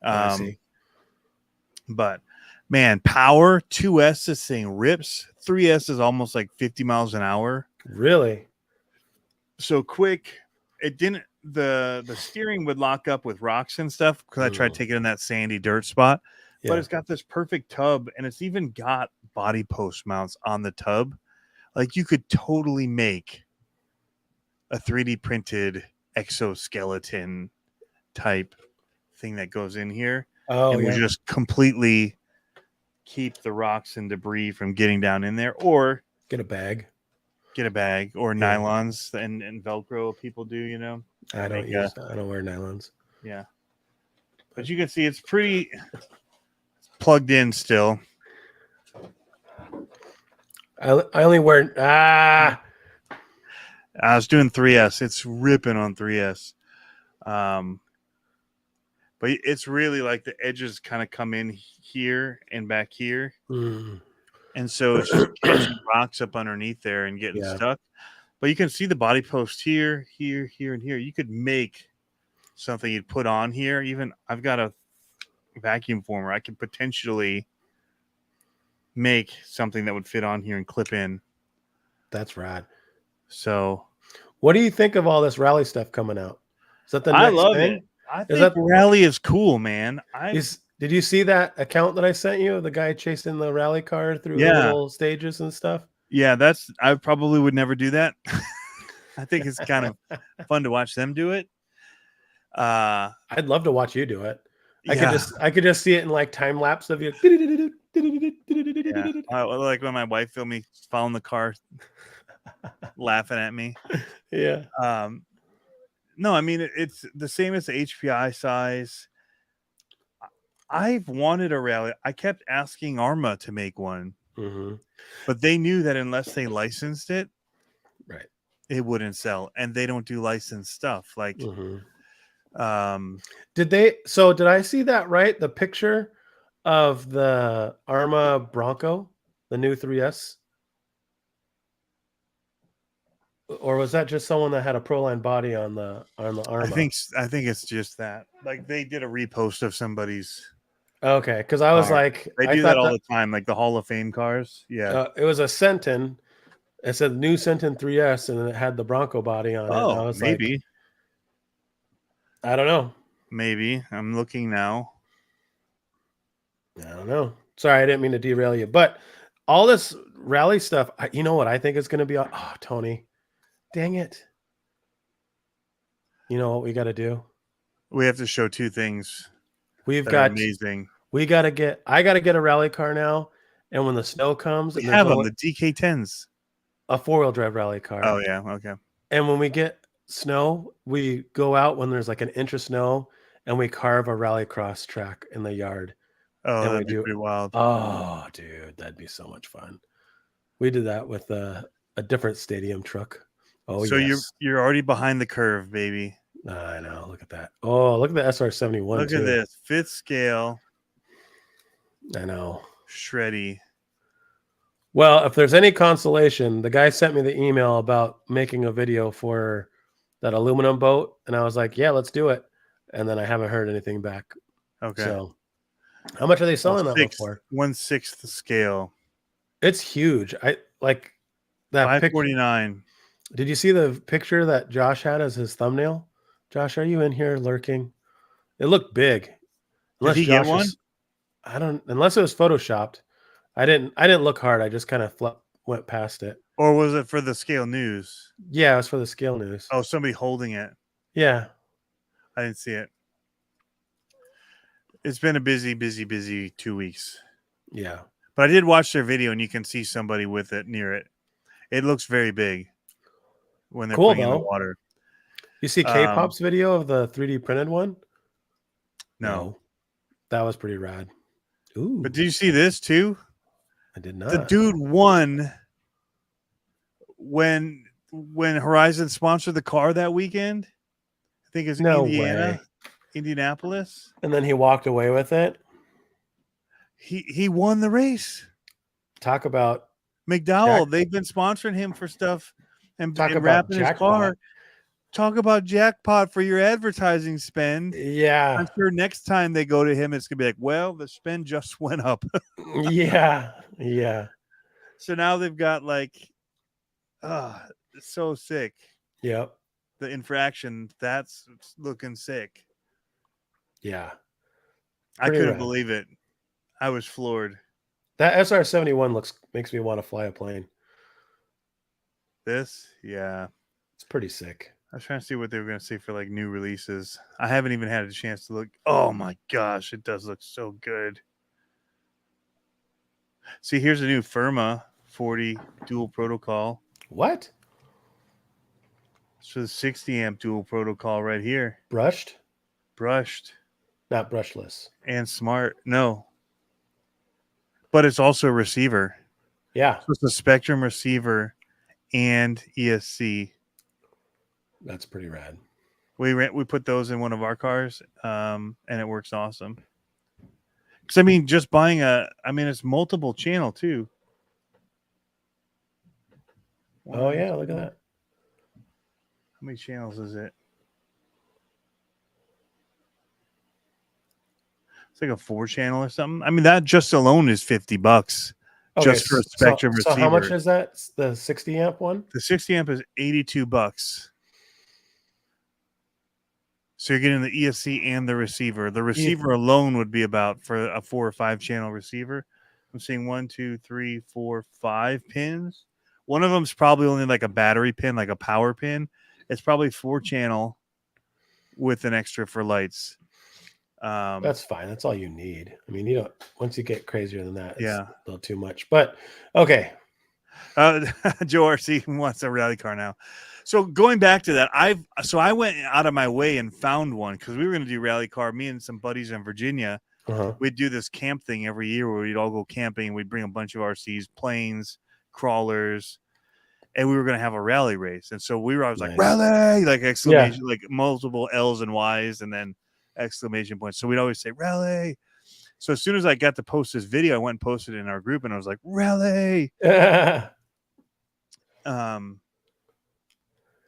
I see. But man, power 2S, this thing rips. 3S is almost like 50 miles an hour. Really? So quick. It didn't. The steering would lock up with rocks and stuff because I tried to take it in that sandy dirt spot. Yeah. But it's got this perfect tub, and it's even got body post mounts on the tub. Like you could totally make a 3D printed exoskeleton type thing that goes in here. Oh, and yeah. would just completely keep the rocks and debris from getting down in there, or get a bag or nylons and Velcro people do, I don't wear nylons. Yeah. But you can see it's pretty plugged in still. I only wear I was doing 3S. It's ripping on 3S. But it's really like the edges kind of come in here and back here. And so it's just catching rocks up underneath there and getting stuck. But you can see the body post here, here, here, and here. You could make something you'd put on here. Even I've got a vacuum former. I could potentially make something that would fit on here and clip in. That's rad. So what do you think of all this rally stuff coming out? Is that the next I love thing? it. I think rally is cool, man. Did you see that account that I sent you? The guy chasing the rally car through the little stages and stuff? Yeah, I probably would never do that. I think it's kind of fun to watch them do it. I'd love to watch you do it. Yeah. I could just see it in like time lapse of you. Like when my wife filmed me following the car, laughing at me. Yeah. No, I mean it's the same as the HPI size. I've wanted a rally. I kept asking Arma to make one, but they knew that unless they licensed it, right, it wouldn't sell, and they don't do licensed stuff. Like, did I see that right? The picture of the Arma Bronco, the new 3S, or was that just someone that had a Proline body on the Arma? I think it's just that. Like they did a repost of somebody's. Okay, because I was like, they do that all the time, like the Hall of Fame cars. Yeah, it was a Sentin. It said new Sentin 3S, and it had the Bronco body on it. And I was maybe. Like, I don't know. Maybe I'm looking now. I don't know. Sorry, I didn't mean to derail you, but all this rally stuff. You know what I think is going to be? Oh, Tony, dang it! You know what we got to do? We have to show two things. We've got amazing. I got to get a rally car now, and when the snow comes, we have them, the DK10s, a 4-wheel drive rally car. Oh yeah, okay. And when we get snow, we go out when there's like an inch of snow, and we carve a rallycross track in the yard. Oh, that'd be pretty wild. Oh, dude, that'd be so much fun. We did that with a different stadium truck. Oh, so you're already behind the curve, baby. I know. Look at that. Oh, look at the SR71. Look at this 5th scale. I know. Shreddy. Well, if there's any consolation, the guy sent me the email about making a video for that aluminum boat, and I was like, "Yeah, let's do it." And then I haven't heard anything back. Okay. So, how much are they selling that for? 1/6 scale. It's huge. I like that. $549. Did you see the picture that Josh had as his thumbnail? Josh, are you in here lurking? It looked big. Did he get one? Unless it was photoshopped. I didn't look hard. I just kind of went past it. Or was it for the Scale News? Yeah, it was for the Scale News. Oh, somebody holding it. Yeah. I didn't see it. It's been a busy 2 weeks. Yeah. But I did watch their video, and you can see somebody with it near it. It looks very big when they're putting it in the water. You see K-Pop's video of the 3D printed one? No. That was pretty rad. Ooh, But did you see this too? I did The not. dude won when Horizon sponsored the car that weekend. I think it's No way. Indianapolis. And then he walked away with it. He won the race. Talk about McDowell, they've been sponsoring him for stuff and wrapping his jackpot. car. Talk about jackpot for your advertising spend. Yeah. I'm sure next time they go to him, it's gonna be like, well, the spend just went up. Yeah. Yeah. So now they've got like, it's so sick. Yep. The infraction, that's looking sick. Yeah. I couldn't believe it. I was floored. That SR-71 makes me want to fly a plane. This, yeah. It's pretty sick. I was trying to see what they were going to say for like new releases. I haven't even had a chance to look. Oh my gosh, it does look so good. See, here's a new Firma 40 dual protocol. What? So the 60 amp dual protocol right here. Brushed? Not brushless. And smart. No. But it's also a receiver. Yeah. So it's a Spectrum receiver and ESC. That's pretty rad. We put those in one of our cars, and it works awesome. Because I mean, just buying it's multiple channel too. Oh yeah, look at that. How many channels is it? It's like a 4-channel or something. I mean, that just alone is $50 just for a Spectrum receiver. So how much is that? The 60 amp one? The 60 amp is $82. So you're getting the ESC and the receiver. The receiver alone would be about, for a 4 or 5 channel receiver, I'm seeing 1, 2, 3, 4, 5 pins. One of them's probably only like a battery pin, like a power pin. It's probably 4 channel with an extra for lights. That's fine. That's all you need. I mean, you don't, once you get crazier than that, it's a little too much. But okay. Joe RC wants a rally car now. So going back to that, I went out of my way and found one because we were going to do rally car. Me and some buddies in Virginia, we'd do this camp thing every year where we'd all go camping. We'd bring a bunch of RCs, planes, crawlers, and we were going to have a rally race. And so I was like, rally, like exclamation, like multiple L's and Y's, and then exclamation points. So we'd always say rally. So as soon as I got to post this video, I went and posted it in our group, and I was like, rally.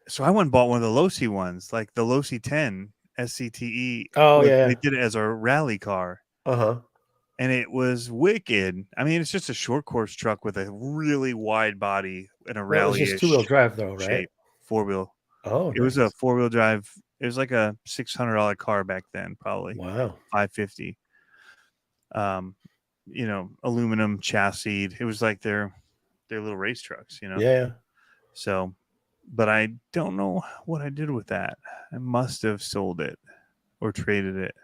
So I went and bought one of the Losi ones, like the Losi 10 SCTE. Oh yeah, they did it as a rally car. And it was wicked. I mean, it's just a short course truck with a really wide body and a rally. It's just 2-wheel drive though, right? 4-wheel. Oh, it was a 4-wheel drive. It was like a $600 car back then, probably. Wow. $550. Aluminum chassis. It was like their little race trucks, Yeah. So, but I don't know what I did with that. I must have sold it or traded it.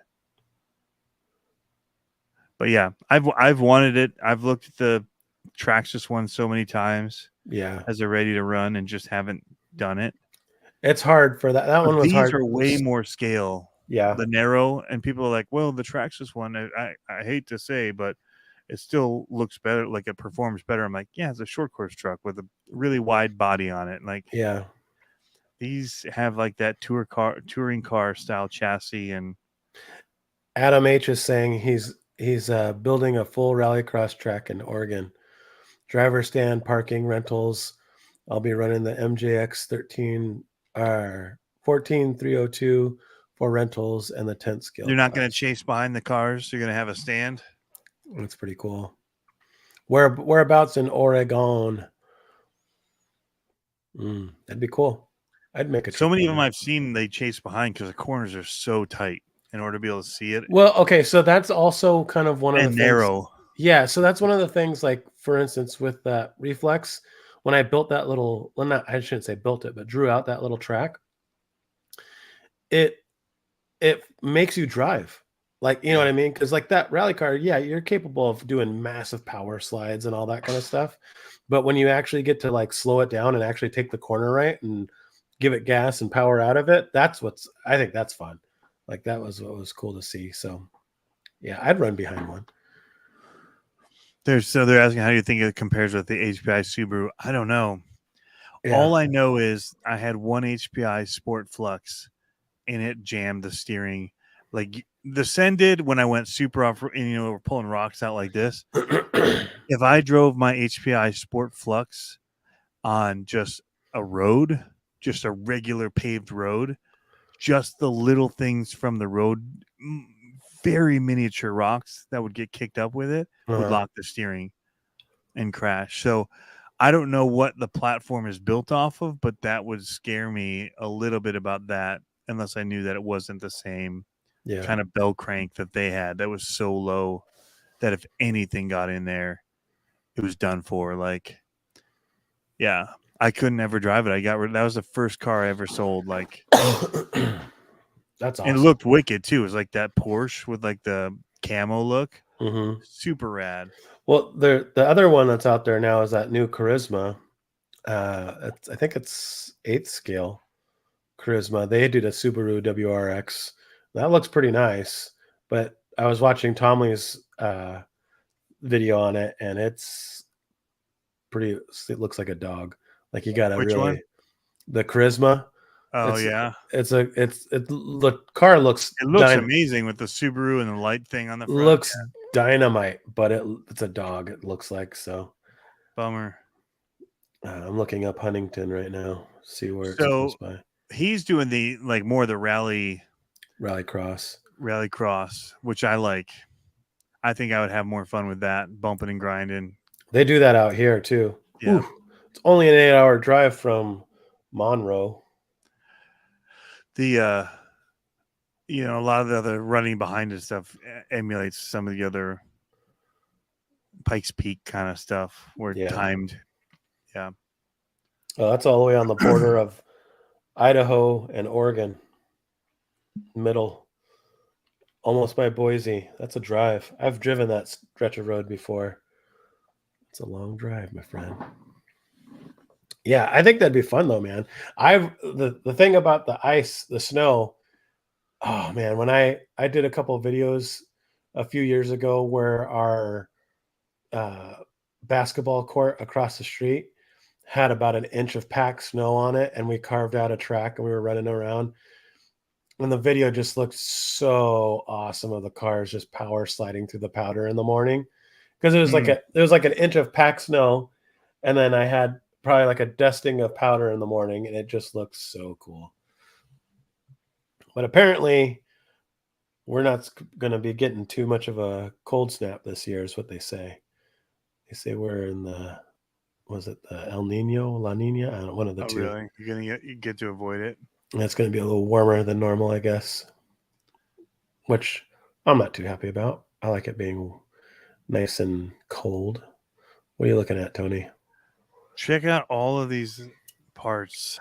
But yeah, I've wanted it. I've looked at the Traxxas one so many times. Yeah. As they're ready to run and just haven't done it. It's hard for that. That one was hard. These are way more scale. Yeah. The narrow, and people are like, well, the Traxxas one, I hate to say, but it still looks better. Like it performs better. I'm like, yeah, it's a short course truck with a really wide body on it. Like, yeah, these have like that touring car style chassis. And Adam H is saying he's building a full rallycross track in Oregon. Driver stand, parking, rentals. I'll be running the MJX 14302 for rentals and the tent skill. You're not going to chase behind the cars. You're going to have a stand. That's pretty cool. Whereabouts in Oregon? That'd be cool. I'd make a. So many of them I've seen they chase behind because the corners are so tight in order to be able to see it. Well, okay, so that's also kind of one of the narrow. Things. Yeah, so that's one of the things. Like for instance, with that Reflex, when I built that little, I shouldn't say built it, but drew out that little track. It makes you drive. Like, you know what I mean? Because like that rally car, yeah, you're capable of doing massive power slides and all that kind of stuff. But when you actually get to like slow it down and actually take the corner right and give it gas and power out of it, I think that's fun. Like that was what was cool to see. So yeah, I'd run behind one. They're asking how do you think it compares with the HPI Subaru. I don't know. Yeah. All I know is I had one HPI Sport Flux and it jammed the steering. Like the Sen did when I went super off and we're pulling rocks out like this. If I drove my HPI Sport Flux on just a road, just a regular paved road, just the little things from the road, very miniature rocks that would get kicked up with it would lock the steering and crash. So I don't know what the platform is built off of, but that would scare me a little bit about that unless I knew that it wasn't the same kind of bell crank that they had that was so low that if anything got in there, it was done for. Like, yeah, I couldn't ever drive it. That was the first car I ever sold. Like, That's awesome. and it looked wicked too. It was like that Porsche with like the camo look. Mm-hmm. Super rad. Well, the other one that's out there now is that new Charisma. I think it's 8th scale Charisma. They did a Subaru WRX. That looks pretty nice. But I was watching Tomley's video on it, and it's pretty. It looks like a dog. Like you got to really one? The Charisma. Oh it's the car looks it looks amazing with the Subaru and the light thing on the front. Looks dynamite, but it's a dog. It looks like so. Bummer. I'm looking up Huntington right now. See where it's So close by. He's doing the more the rally cross, which I like. I think I would have more fun with that, bumping and grinding. They do that out here too. Yeah. Ooh, it's only an 8-hour drive from Monroe. The a lot of the other running behind and stuff emulates some of the other Pikes Peak kind of stuff where timed. Yeah. Oh, that's all the way on the border of Idaho and Oregon. Middle. Almost by Boise. That's a drive. I've driven that stretch of road before. It's a long drive, my friend. Yeah, I think that'd be fun though, man. The thing about the ice, the snow. Oh man, when I did a couple of videos a few years ago where our basketball court across the street had about an inch of packed snow on it, and we carved out a track and we were running around. And the video just looked so awesome of the cars just power sliding through the powder in the morning, because it was like an inch of packed snow, and then I had probably like a dusting of powder in the morning, and it just looks so cool. But apparently, we're not going to be getting too much of a cold snap this year, is what they say. They say we're in the El Nino, La Nina? I don't know, one of the two. Really? You're going to get to avoid it? And it's going to be a little warmer than normal, I guess, which I'm not too happy about. I like it being nice and cold. What are you looking at, Tony? Check out all of these parts,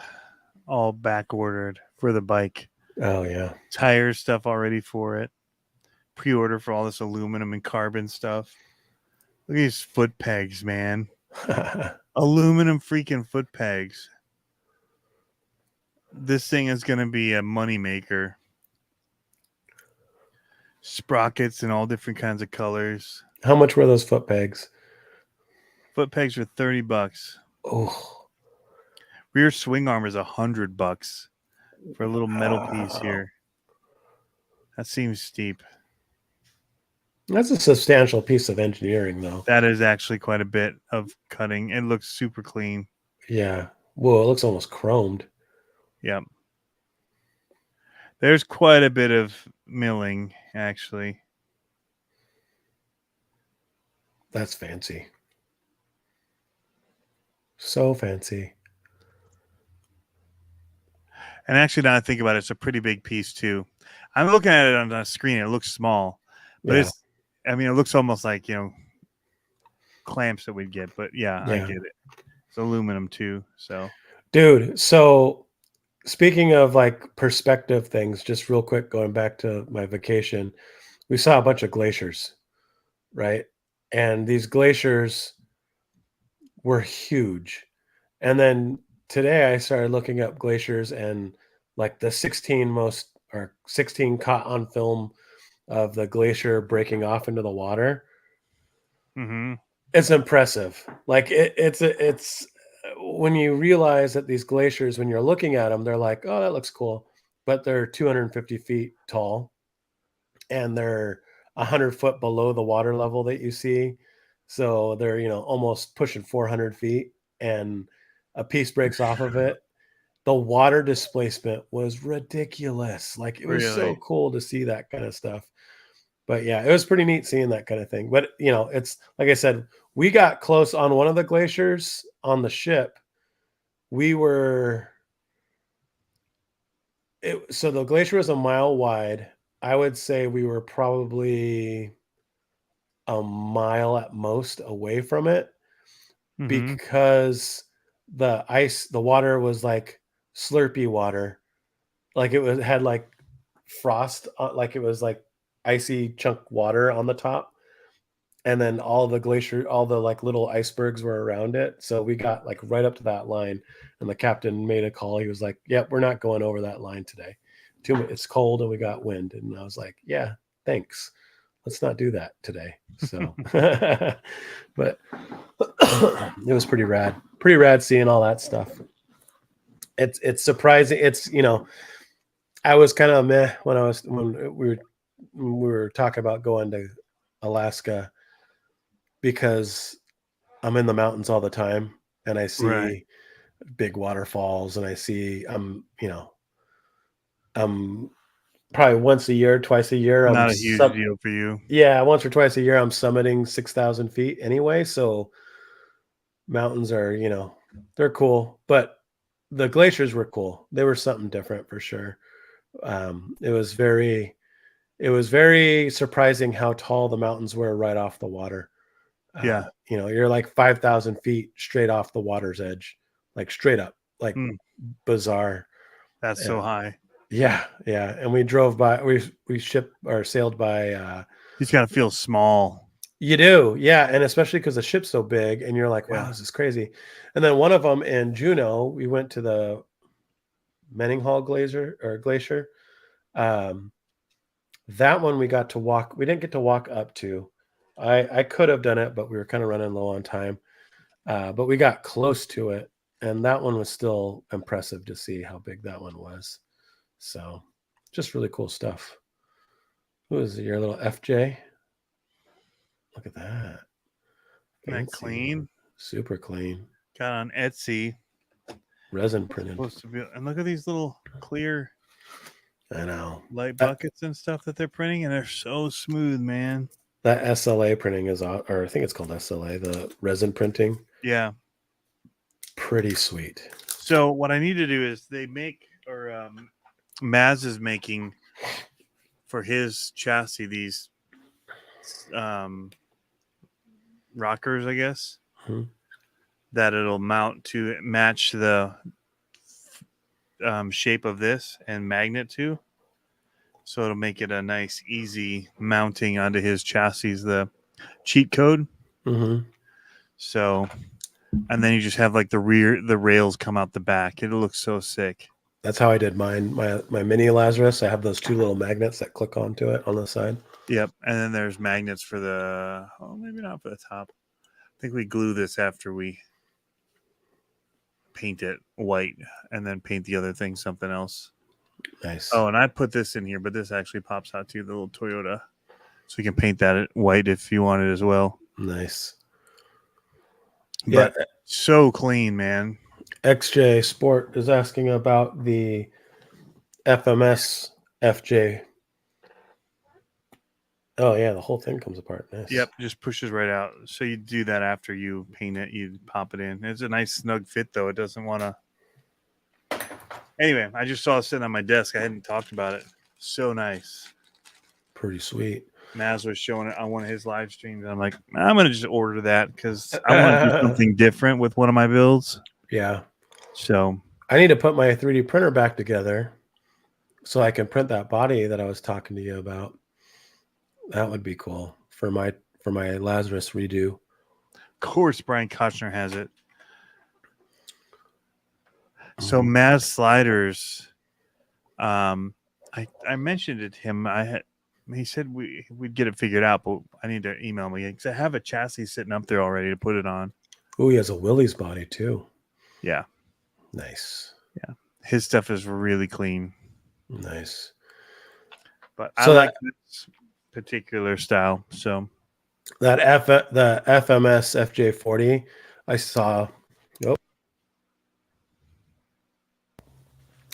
all back ordered for the bike. Oh, yeah. Tire stuff already for it. Pre-order for all this aluminum and carbon stuff. Look at these foot pegs, man. Aluminum freaking foot pegs. This thing is going to be a moneymaker. Sprockets in all different kinds of colors. How much were those foot pegs? Foot pegs are $30. Oh. Rear swing arm is $100 for a little metal piece here. That seems steep. That's a substantial piece of engineering, though. That is actually quite a bit of cutting. It looks super clean. Yeah. Whoa, it looks almost chromed. Yep. There's quite a bit of milling, actually. That's fancy. So fancy. And actually, now I think about it, it's a pretty big piece, too. I'm looking at it on the screen. It looks small. But it looks almost like, clamps that we'd get. But, yeah, I get it. It's aluminum, too. So, dude, speaking of like perspective things, just real quick, going back to my vacation, we saw a bunch of glaciers, right? And these glaciers were huge. And then today I started looking up glaciers, and like the 16 caught on film of the glacier breaking off into the water. mm-hmm. It's impressive. Like it's when you realize that these glaciers, when you're looking at them, they're like, oh, that looks cool, but they're 250 feet tall and they're 100 foot below the water level that you see. So they're, almost pushing 400 feet, and a piece breaks off of it. The water displacement was ridiculous. Like it was so Really? cool to see that kind of stuff. But yeah, it was pretty neat seeing that kind of thing. But it's like I said, we got close on one of the glaciers on the ship. We were so the glacier was a mile wide. I would say we were probably a mile at most away from it Mm-hmm. because the water was like slurpy water. Like had like frost, like it was like icy chunk water on the top. And then all the like little icebergs were around it. So we got like right up to that line, and the captain made a call. He was like, "Yep, we're not going over that line today. It's cold and we got wind." And I was like, "Yeah, thanks. Let's not do that today." So, but it was pretty rad. Pretty rad seeing all that stuff. It's surprising. I was kind of meh when we were talking about going to Alaska, because I'm in the mountains all the time and I Right. see big waterfalls, and I'm probably once a year, twice a year. Not a huge deal for you. Yeah, once or twice a year I'm summiting 6,000 feet anyway. So mountains are, they're cool, but the glaciers were cool. They were something different for sure. It was very surprising how tall the mountains were right off the water. Yeah. You're like 5,000 feet straight off the water's edge, like straight up, like Mm, bizarre. that's so Yeah. high. Yeah. Yeah. And we drove by, we shipped or sailed by, You just gotta feel small. you do. Yeah. And especially because the ship's so big and you're like, wow, Yeah. this is crazy. And then one of them in Juneau, we went to the Menninghall Glacier. Um, that one we got to walk, we didn't get to walk up to. I could have done it, but we were kind of running low on time. But we got close to it, and that one was still impressive to see how big that one was. So, just really cool stuff. Who is your little FJ? Look at that. Isn't that Fancy. clean? Super clean. Got on Etsy. Resin printed. Supposed to be, and look at these little clear I know. light buckets and stuff that they're printing, and they're so smooth, man. That SLA printing is, or I think it's called SLA, the resin printing. Yeah. Pretty sweet. So what I need to do is they make, or Maz is making for his chassis these rockers, I guess, that it'll mount to match the shape of this and magnet to. So it'll make it a nice, easy mounting onto his chassis, the cheat code. Mm-hmm. So, and then you just have like the rails come out the back. It looks so sick. That's how I did mine. My mini Lazarus, I have those two little magnets that click onto it on the side. Yep. And then there's magnets for maybe not for the top. I think we glue this after we paint it white and then paint the other thing something else. Nice. Oh, and I put this in here, but this actually pops out too, the little Toyota. So you can paint that white if you want it as well. Nice. But so clean, man. XJ Sport is asking about the FMS FJ. Oh yeah, the whole thing comes apart. Nice. Yep, just pushes right out. So you do that after you paint it. You pop it in. It's a nice snug fit, though. It doesn't want to. Anyway, I just saw it sitting on my desk. I hadn't talked about it. So nice. Pretty sweet. Maz was showing it on one of his live streams. I'm like, I'm going to just order that because I want to do something different with one of my builds. Yeah. So I need to put my 3D printer back together so I can print that body that I was talking to you about. That would be cool for my Lazarus redo. Of course, Brian Kochner has it. So Maz sliders, I mentioned it to him. he said we'd get it figured out, but I need to email him again because I have a chassis sitting up there already to put it on. Oh, he has a Willys body too. Yeah, Nice. yeah. His stuff is really clean. Nice. But So I like this particular style. So the FMS FJ40, I saw. Oh,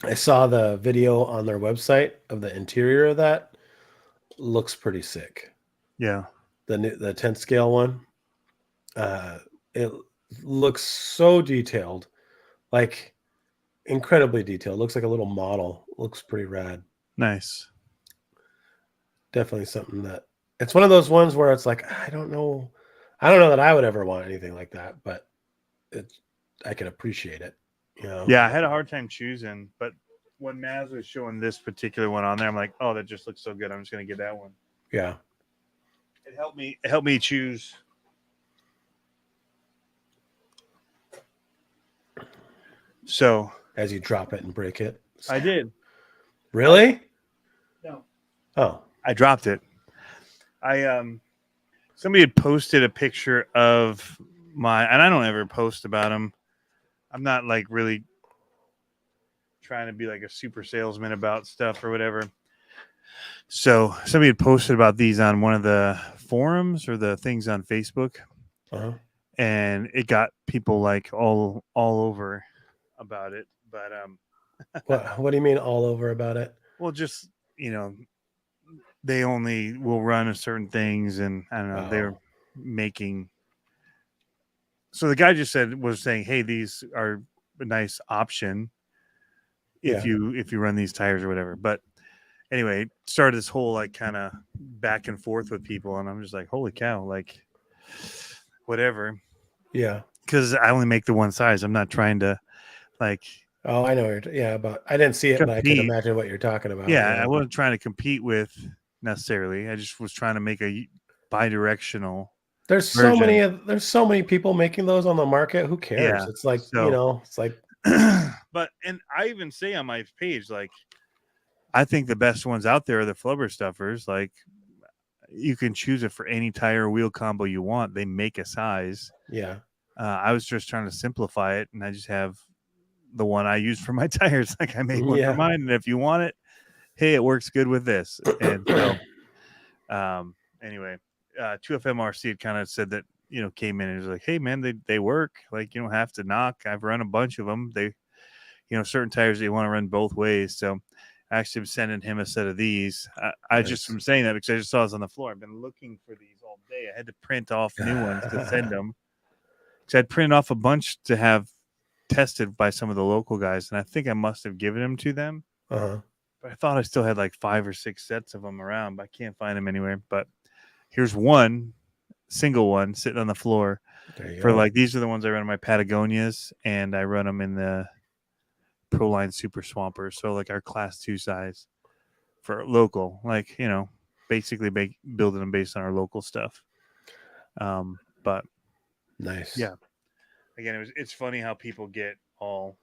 I saw the video on their website of the interior of that. Looks pretty sick. yeah, The 10 scale one. It looks so detailed, like incredibly detailed. Looks like a little model. Looks pretty rad. nice. Definitely something that it's one of those ones where it's like I don't know that I would ever want anything like that, but I can appreciate it. You know? Yeah, I had a hard time choosing, but when Maz was showing this particular one on there, I'm like, oh, that just looks so good. I'm just gonna get that one. Yeah. It helped me choose. So As you drop it and break it. I did. Really? No. Oh. I dropped it. Somebody had posted a picture of and I don't ever post about them. I'm not like really trying to be like a super salesman about stuff or whatever. So somebody had posted about these on one of the forums or the things on Facebook, and it got people like all over about it. But what do you mean all over about it? Well, just they only will run certain things, and I don't know. They're making. So the guy just was saying, "Hey, these are a nice option if you run these tires or whatever." But anyway, started this whole like kind of back and forth with people, and I'm just like, "Holy cow!" Like, whatever. Yeah, because I only make the one size. I'm not trying to like. Oh, I know. But I didn't see it, but I can imagine what you're talking about. Yeah, I wasn't trying to compete with necessarily. I just was trying to make a bi-directional. There's so many people making those on the market. Who cares? Yeah, it's like it's like. But and I even say on my page, like, I think the best ones out there are the flubber stuffers. Like, you can choose it for any tire wheel combo you want. They make a size. Yeah. I was just trying to simplify it, and I just have the one I use for my tires. Like, I make one for mine, and if you want it, hey, it works good with this. And so, anyway, 2FMRC had kind of said that, came in and was like, hey, man, they work. Like, you don't have to knock. I've run a bunch of them. They, certain tires you want to run both ways. So I actually am sending him a set of these. I just am saying that because I just saw this on the floor. I've been looking for these all day. I had to print off new ones to send them. Because I'd printed off a bunch to have tested by some of the local guys, and I think I must have given them to them. But I thought I still had like 5 or 6 sets of them around, but I can't find them anywhere. But here's one single one sitting on the floor for like, these are the ones I run in my Patagonias, and I run them in the Proline Super Swampers. So like our class 2 size for local, like, basically building them based on our local stuff. But nice. Yeah. Again, it's funny how people get all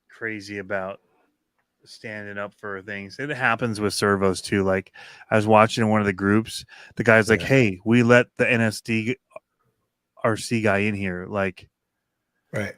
crazy about standing up for things. It happens with servos too. Like, I was watching in one of the groups, the guy's like, hey, we let the NSD RC guy in here. Like, right.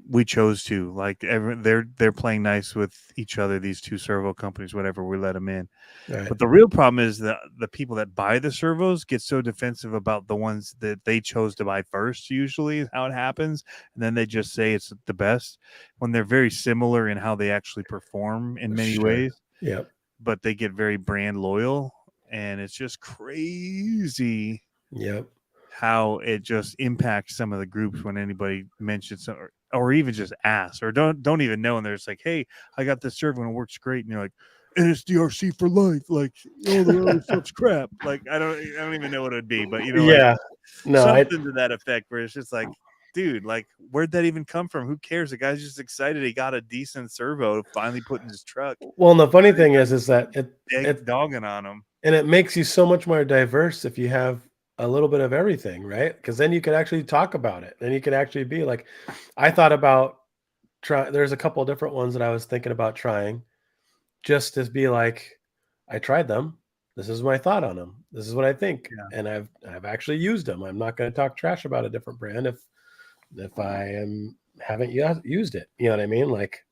We chose to. Like, they're playing nice with each other, these two servo companies, whatever, we let them in. Right. But the real problem is that the people that buy the servos get so defensive about the ones that they chose to buy first, usually is how it happens. And then they just say it's the best when they're very similar in how they actually perform in many ways. Yep. But they get very brand loyal, and it's just crazy. Yep. How it just impacts some of the groups when anybody mentions or even just asks or don't even know, and they're just like, hey, I got this servo and it works great, and you're like, NSDRC for life, like, all the other stuff's crap. Like, I don't even know what it'd be, but something to that effect, where it's just like, dude, like, where'd that even come from? Who cares? The guy's just excited he got a decent servo to finally put in his truck. Well, and the funny thing is that it's dogging on him, and it makes you so much more diverse if you have a little bit of everything, right? Because then you could actually talk about it. Then you could actually be like, I thought about there's a couple of different ones that I was thinking about trying, just to be like, I tried them. This is my thought on them. This is what I think, Yeah. and I've actually used them. I'm not going to talk trash about a different brand if I haven't used it. You know what I mean? Like,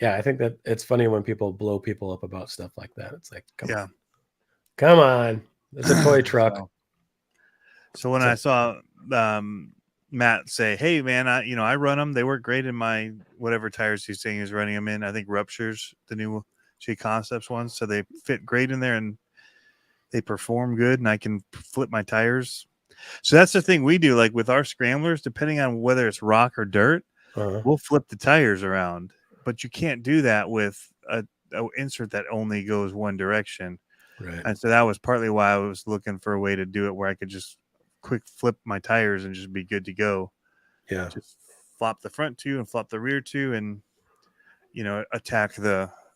yeah, I think that it's funny when people blow people up about stuff like that. It's like, come on, it's a toy truck. So when I saw Matt say, "Hey man, I run them. They work great in my whatever tires he's saying he's running them in. I think Ruptures, the new J Concepts ones, so they fit great in there and they perform good, and I can flip my tires." So that's the thing we do. Like with our scramblers, depending on whether it's rock or dirt, we'll flip the tires around. But you can't do that with a insert that only goes one direction. Right. And so that was partly why I was looking for a way to do it where I could just quick flip my tires and just be good to go. Yeah. Just flop the front two and flop the rear two and, attack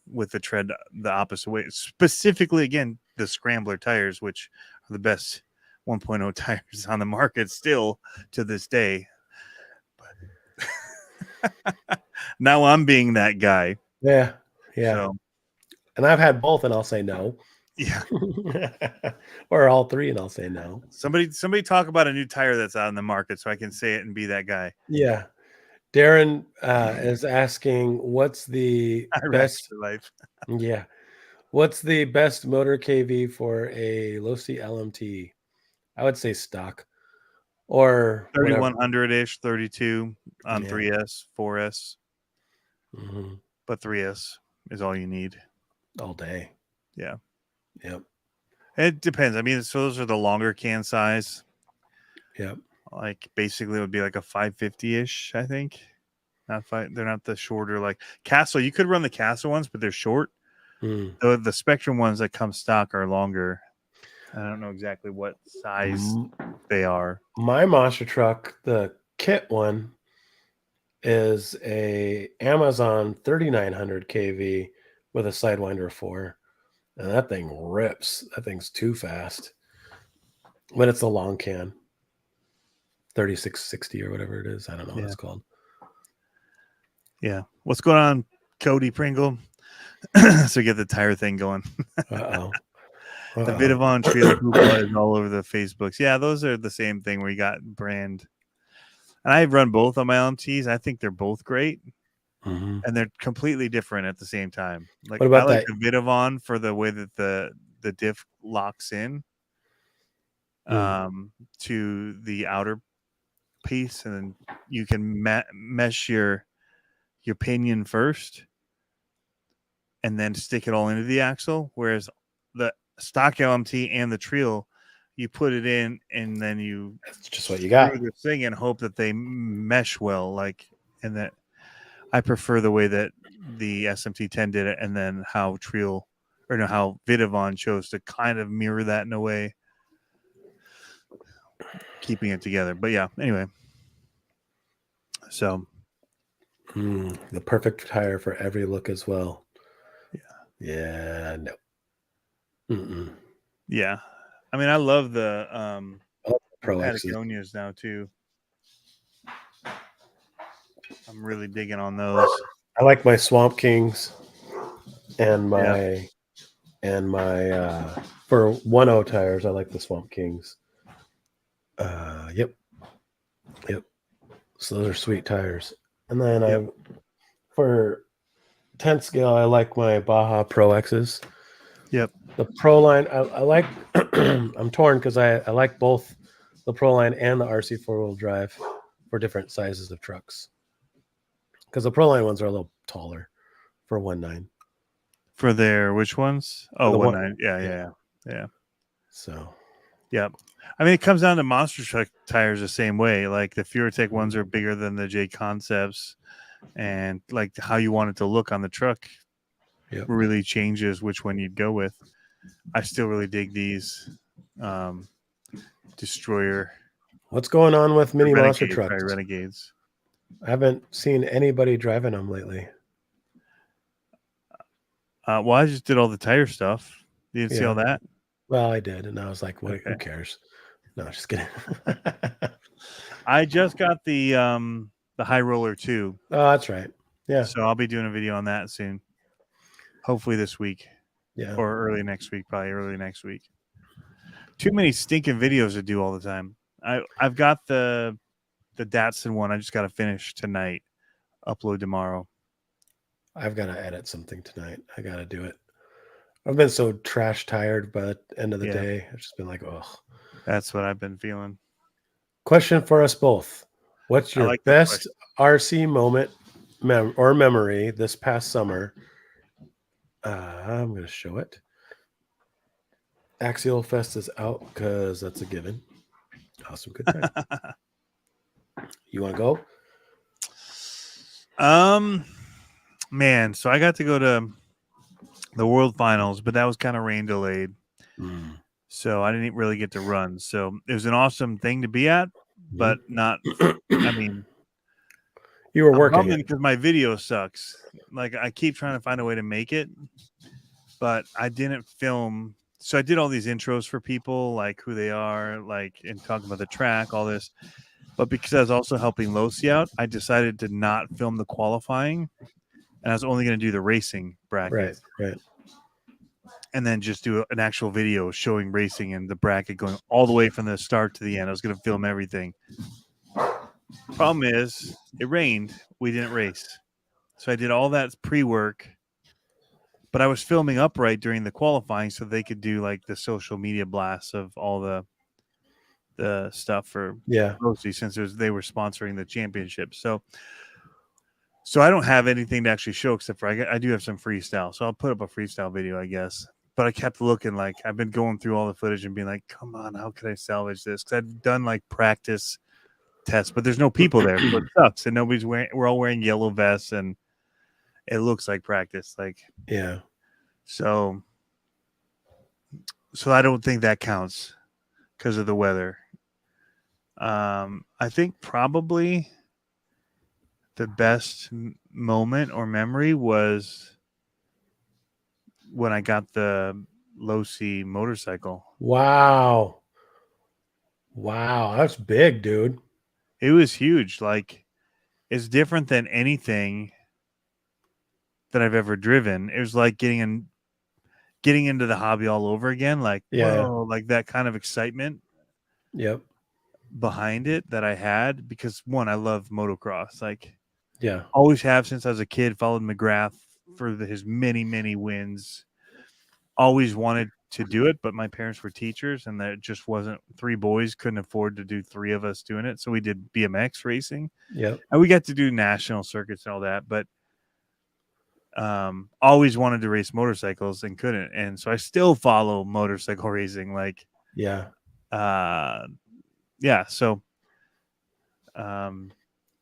with the tread the opposite way. Specifically, again, the scrambler tires, which are the best 1.0 tires on the market still to this day. But now I'm being that guy. Yeah. Yeah. So, and I've had both, and I'll say no. Yeah. Or all three, and I'll say no. Somebody talk about a new tire that's out in the market so I can say it and be that guy. Yeah. Darren is asking, what's the best life? Yeah. What's the best motor KV for a low-C LMT? I would say stock. Or 3100-ish, 32 on 3S, 4S. Mm-hmm. But 3S is all you need. All day. Yeah. Yep. It depends. I mean, so those are the longer can size. Yep. Like basically it would be like a 550-ish, I think. They're not the shorter like Castle. You could run the Castle ones, but they're short. The Spectrum ones that come stock are longer. I don't know exactly what size they are. My monster truck, the kit one, is a Amazon 3900 kV with a Sidewinder 4. And that thing rips. That thing's too fast. But it's a long can. 3660 or whatever it is. I don't know what it's called. Yeah. What's going on, Cody Pringle? So get the tire thing going. Uh-oh. The Vidavon Trail Coupe is all over the Facebooks. Yeah, those are the same thing where you got brand. And I've run both on my LMTs. I think they're both great. Mm-hmm. And they're completely different at the same time. Like what about I like the Vidavon for the way that the diff locks in to the outer piece, and then you can mesh your pinion first and then stick it all into the axle. Whereas the stock LMT and the Trail, you put it in and then you that's just what you got. The thing and hope that they mesh well. And that I prefer the way that the SMT10 did it, and then how how Vidavon chose to kind of mirror that in a way, keeping it together. But yeah, anyway. So the perfect tire for every look as well. Yeah. No. Mm-mm. Yeah. I mean, I love the Pro Patagonias now too. I'm really digging on those. I like my Swamp Kings and my for 1.0 tires. I like the Swamp Kings. Yep. So those are sweet tires. And then for 10th scale, I like my Baja Pro X's. Yep. The Pro line, I like. I'm torn because I like both the Pro line and the RC 4-wheel drive for different sizes of trucks. Because the Pro line ones are a little taller for 1.9. For their which ones? Oh, 1.9. Yeah. So, yeah. I mean, it comes down to monster truck tires the same way. Like the Furatech ones are bigger than the J Concepts, and like how you want it to look on the truck really changes which one you'd go with. I still really dig these Destroyer. What's going on with mini monster trucks? Renegades. I haven't seen anybody driving them lately. Well, I just did all the tire stuff. You didn't see all that? Well, I did, and I was like, "What? Who cares?" No, just kidding. I just got the High Roller too. Oh, that's right. Yeah. So I'll be doing a video on that soon. Hopefully this week. Yeah. or early next week, probably early next week. Too many stinking videos to do all the time. I've got the Datsun one. I just got to finish tonight. Upload tomorrow. I've got to edit something tonight. I got to do it. I've been so trash tired by the end of the Yeah. day. I've just been like, oh. That's what I've been feeling. Question for us both. What's I your like the best RC moment or memory this past summer? I'm going to show it. Axial Fest is out because that's a given. Awesome. Good time. You want to go? Man, so I got to go to the World Finals, but that was kind of rain delayed. So I didn't really get to run. So it was an awesome thing to be at, but not, I mean, you were I'm working bumming it. because my video sucks. Like I keep trying to find a way to make it, but I didn't film. So I did all these intros for people, like who they are, like, and talking about the track, all this. But because I was also helping Losi out, I decided to not film the qualifying, and I was only going to do the racing brackets. Right. And then just do an actual video showing racing and the bracket going all the way from the start to the end. I was going to film everything. Problem is, it rained. We didn't race. So I did all that pre-work, but I was filming upright during the qualifying so they could do like the social media blasts of all the stuff for Rosie, since they were sponsoring the championship. So I don't have anything to actually show except for I do have some freestyle. So I'll put up a freestyle video, I guess. But I kept looking, like I've been going through all the footage and being like, come on, how could I salvage this? Because I've done like practice tests, but there's no people there, so it sucks. And we're all wearing yellow vests, and it looks like practice. Like, yeah. So I don't think that counts because of the weather. I think probably the best moment or memory was when I got the Losi motorcycle. Wow, that's big, dude. It was huge. Like, it's different than anything that I've ever driven. It was like getting into the hobby all over again. Like, whoa, like that kind of excitement. Yep. Behind it that I had, because one, I love motocross. Like, yeah, always have since I was a kid. Followed McGrath for his many wins. Always wanted to do it, but my parents were teachers, and that just wasn't. 3 boys couldn't afford to do 3 of us doing it, so we did BMX racing. Yep. And we got to do national circuits and all that, but always wanted to race motorcycles and couldn't. And so I still follow motorcycle racing. Like, yeah. So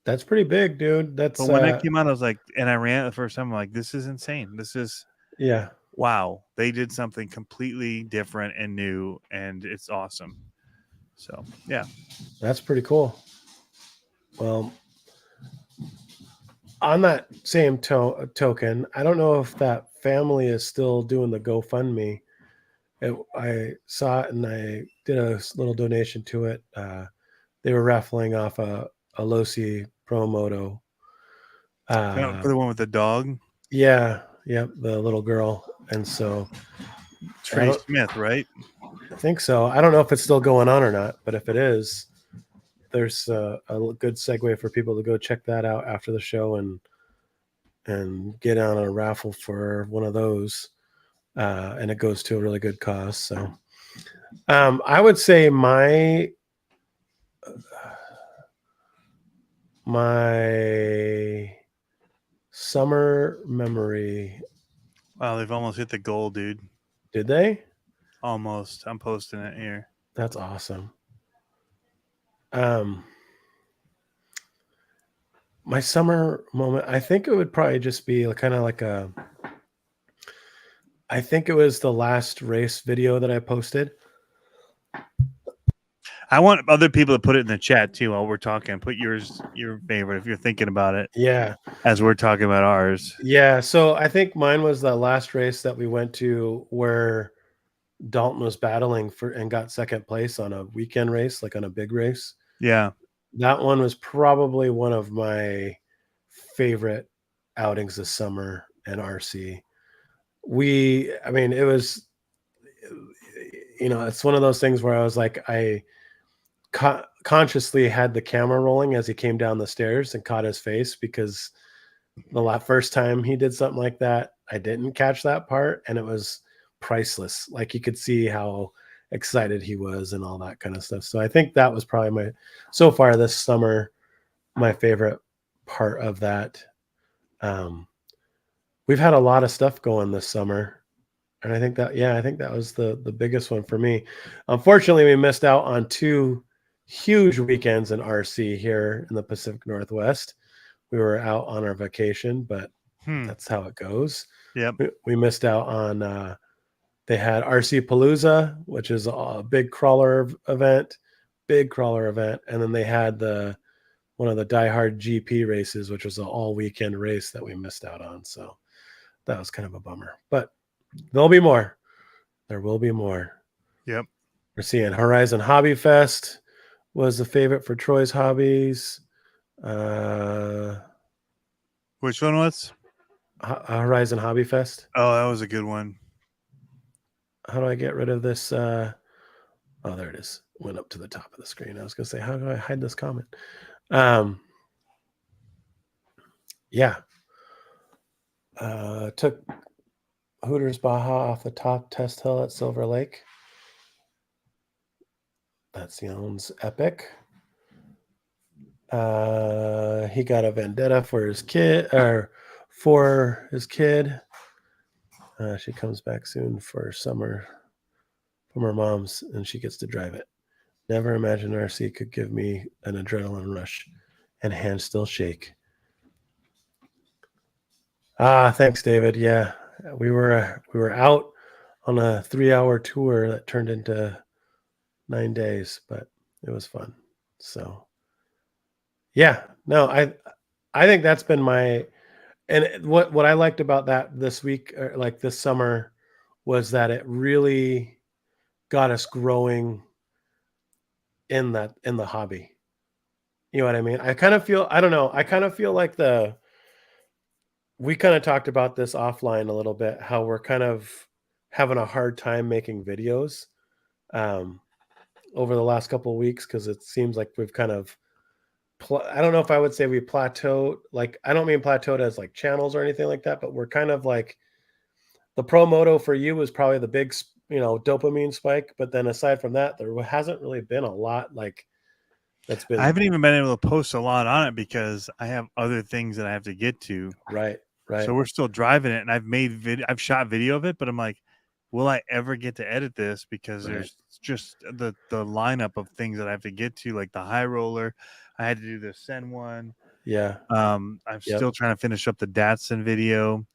that's pretty big, dude. That's but when that came out, I was like, and I ran it the first time, I'm like, this is insane. This is wow. They did something completely different and new, and it's awesome. So yeah. That's pretty cool. Well, on that same token, I don't know if that family is still doing the GoFundMe. I saw it and I did a little donation to it. They were raffling off a Losi Pro Moto. For the one with the dog? Yeah. Yep. The little girl. And so Trey Smith, right? I think so. I don't know if it's still going on or not, but if it is, there's a good segue for people to go check that out after the show and get on a raffle for one of those. And it goes to a really good cause. So I would say my summer memory. Wow, they've almost hit the goal, dude. Did they? Almost. I'm posting it here. That's awesome. My summer moment, I think it would probably just be kind of like I think it was the last race video that I posted. I want other people to put it in the chat too while we're talking. Put your favorite if you're thinking about it. Yeah. As we're talking about ours. Yeah. So I think mine was the last race that we went to where Dalton was battling for and got second place on a weekend race, like on a big race. Yeah. That one was probably one of my favorite outings this summer in RC. I mean, it was, it's one of those things where I was like, I consciously had the camera rolling as he came down the stairs and caught his face, because the first time he did something like that, I didn't catch that part, and it was priceless. Like, you could see how excited he was and all that kind of stuff. So I think that was probably so far this summer, my favorite part of that. We've had a lot of stuff going this summer. And I think that was the biggest one for me. Unfortunately, we missed out on 2 huge weekends in RC here in the Pacific Northwest. We were out on our vacation, but that's how it goes. Yep. We missed out on they had RC Palooza, which is a big crawler event, and then they had one of the Die Hard GP races, which was an all weekend race that we missed out on. So that was kind of a bummer, but there'll be more. There will be more. Yep. We're seeing Horizon Hobby Fest was the favorite for Troy's hobbies. Which one was? Horizon Hobby Fest. Oh, that was a good one. How do I get rid of this? Oh, there it is. Went up to the top of the screen. I was going to say, how do I hide this comment? Yeah. Took Hooters Baja off the top test hill at Silver Lake. That's Yone's epic. He got a Vendetta for his kid. She comes back soon for summer from her mom's, and she gets to drive it. Never imagined RC could give me an adrenaline rush, and hands still shake. Thanks, David. Yeah, we were out on a 3-hour tour that turned into 9 days, but it was fun. So yeah, no, I think that's been and what I liked about that this week, or like this summer, was that it really got us growing in the hobby. You know what I mean? I kind of feel like we kind of talked about this offline a little bit, how we're kind of having a hard time making videos over the last couple of weeks, because it seems like we've kind of I don't know if I would say we plateaued. Like, I don't mean plateaued as like channels or anything like that, but we're kind of like, the Pro Moto for you was probably the big, dopamine spike. But then aside from that, there hasn't really been a lot like that's been. I haven't even been able to post a lot on it because I have other things that I have to get to. Right. So we're still driving it, and I've shot video of it, but I'm like, will I ever get to edit this? Because there's just the lineup of things that I have to get to, like the high roller. I had to do the Sen one. Yeah. I'm still trying to finish up the Datsun video.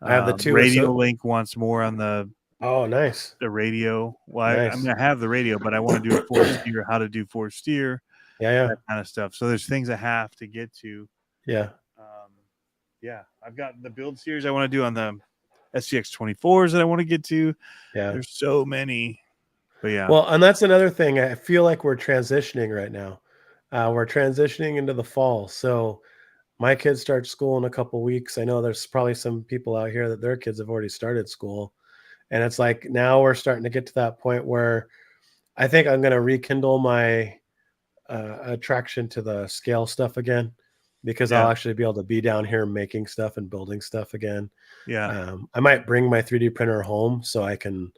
I have the 2 Radio Link wants more on the. Oh, nice. The radio. Well, nice. I mean, I have the radio, but I want to do a forward steer, how to do forward steer. Yeah. That kind of stuff. So there's things I have to get to. Yeah. I've got the build series I want to do on the SCX 24s that I want to get to. Yeah. There's so many. But yeah. Well, and that's another thing. I feel like we're transitioning right now. We're transitioning into the fall. So my kids start school in a couple weeks. I know there's probably some people out here that their kids have already started school. And it's like, now we're starting to get to that point where I think I'm going to rekindle my attraction to the scale stuff again, because I'll actually be able to be down here making stuff and building stuff again. Yeah. I might bring my 3D printer home so I can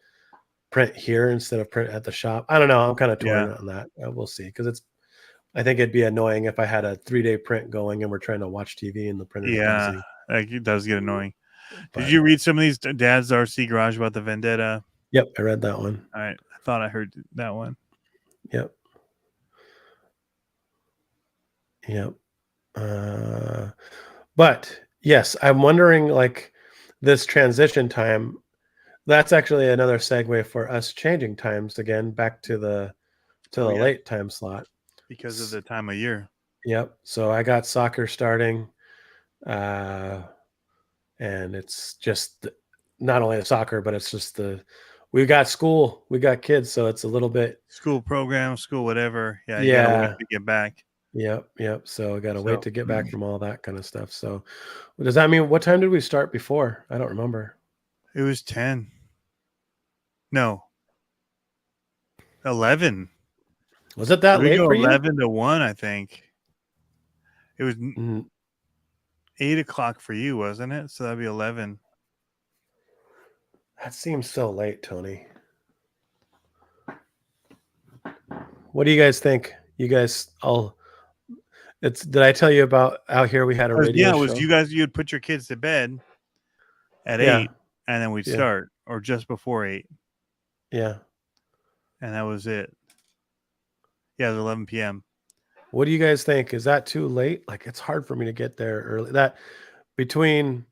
print here instead of print at the shop. I don't know. I'm kind of torn on that. We'll see. Because I think it'd be annoying if I had a 3-day print going and we're trying to watch TV and the printer. Yeah, it does get annoying. Did you read some of these Dad's RC Garage about the Vendetta? Yep, I read that one. All right. I thought I heard that one. Yep. But yes, I'm wondering, like, this transition time, that's actually another segue for us changing times again back to the late time slot because of the time of year. Yep. So I got soccer starting, and it's just not only the soccer, but it's just we got school, we got kids, so it's a little bit school program, school whatever. Yeah, you gotta wait to get back. Yep. So I got to wait to get back from all that kind of stuff. So does that mean, what time did we start before? I don't remember. It was 10. No, 11. Was it that Did we late go for you? 11 to 1, I think. It was Mm, 8 o'clock for you, wasn't it? So that'd be 11. that seems so late, Tony. What do you guys think? You guys all did I tell you about out here we had a radio Yeah, it was show? you guys. You'd put your kids to bed at Yeah. 8, and then we'd Yeah. start, or just before 8, Yeah. and that was it. Yeah, it was 11 p.m. What do you guys think? Is that too late? Like, it's hard for me to get there early. That between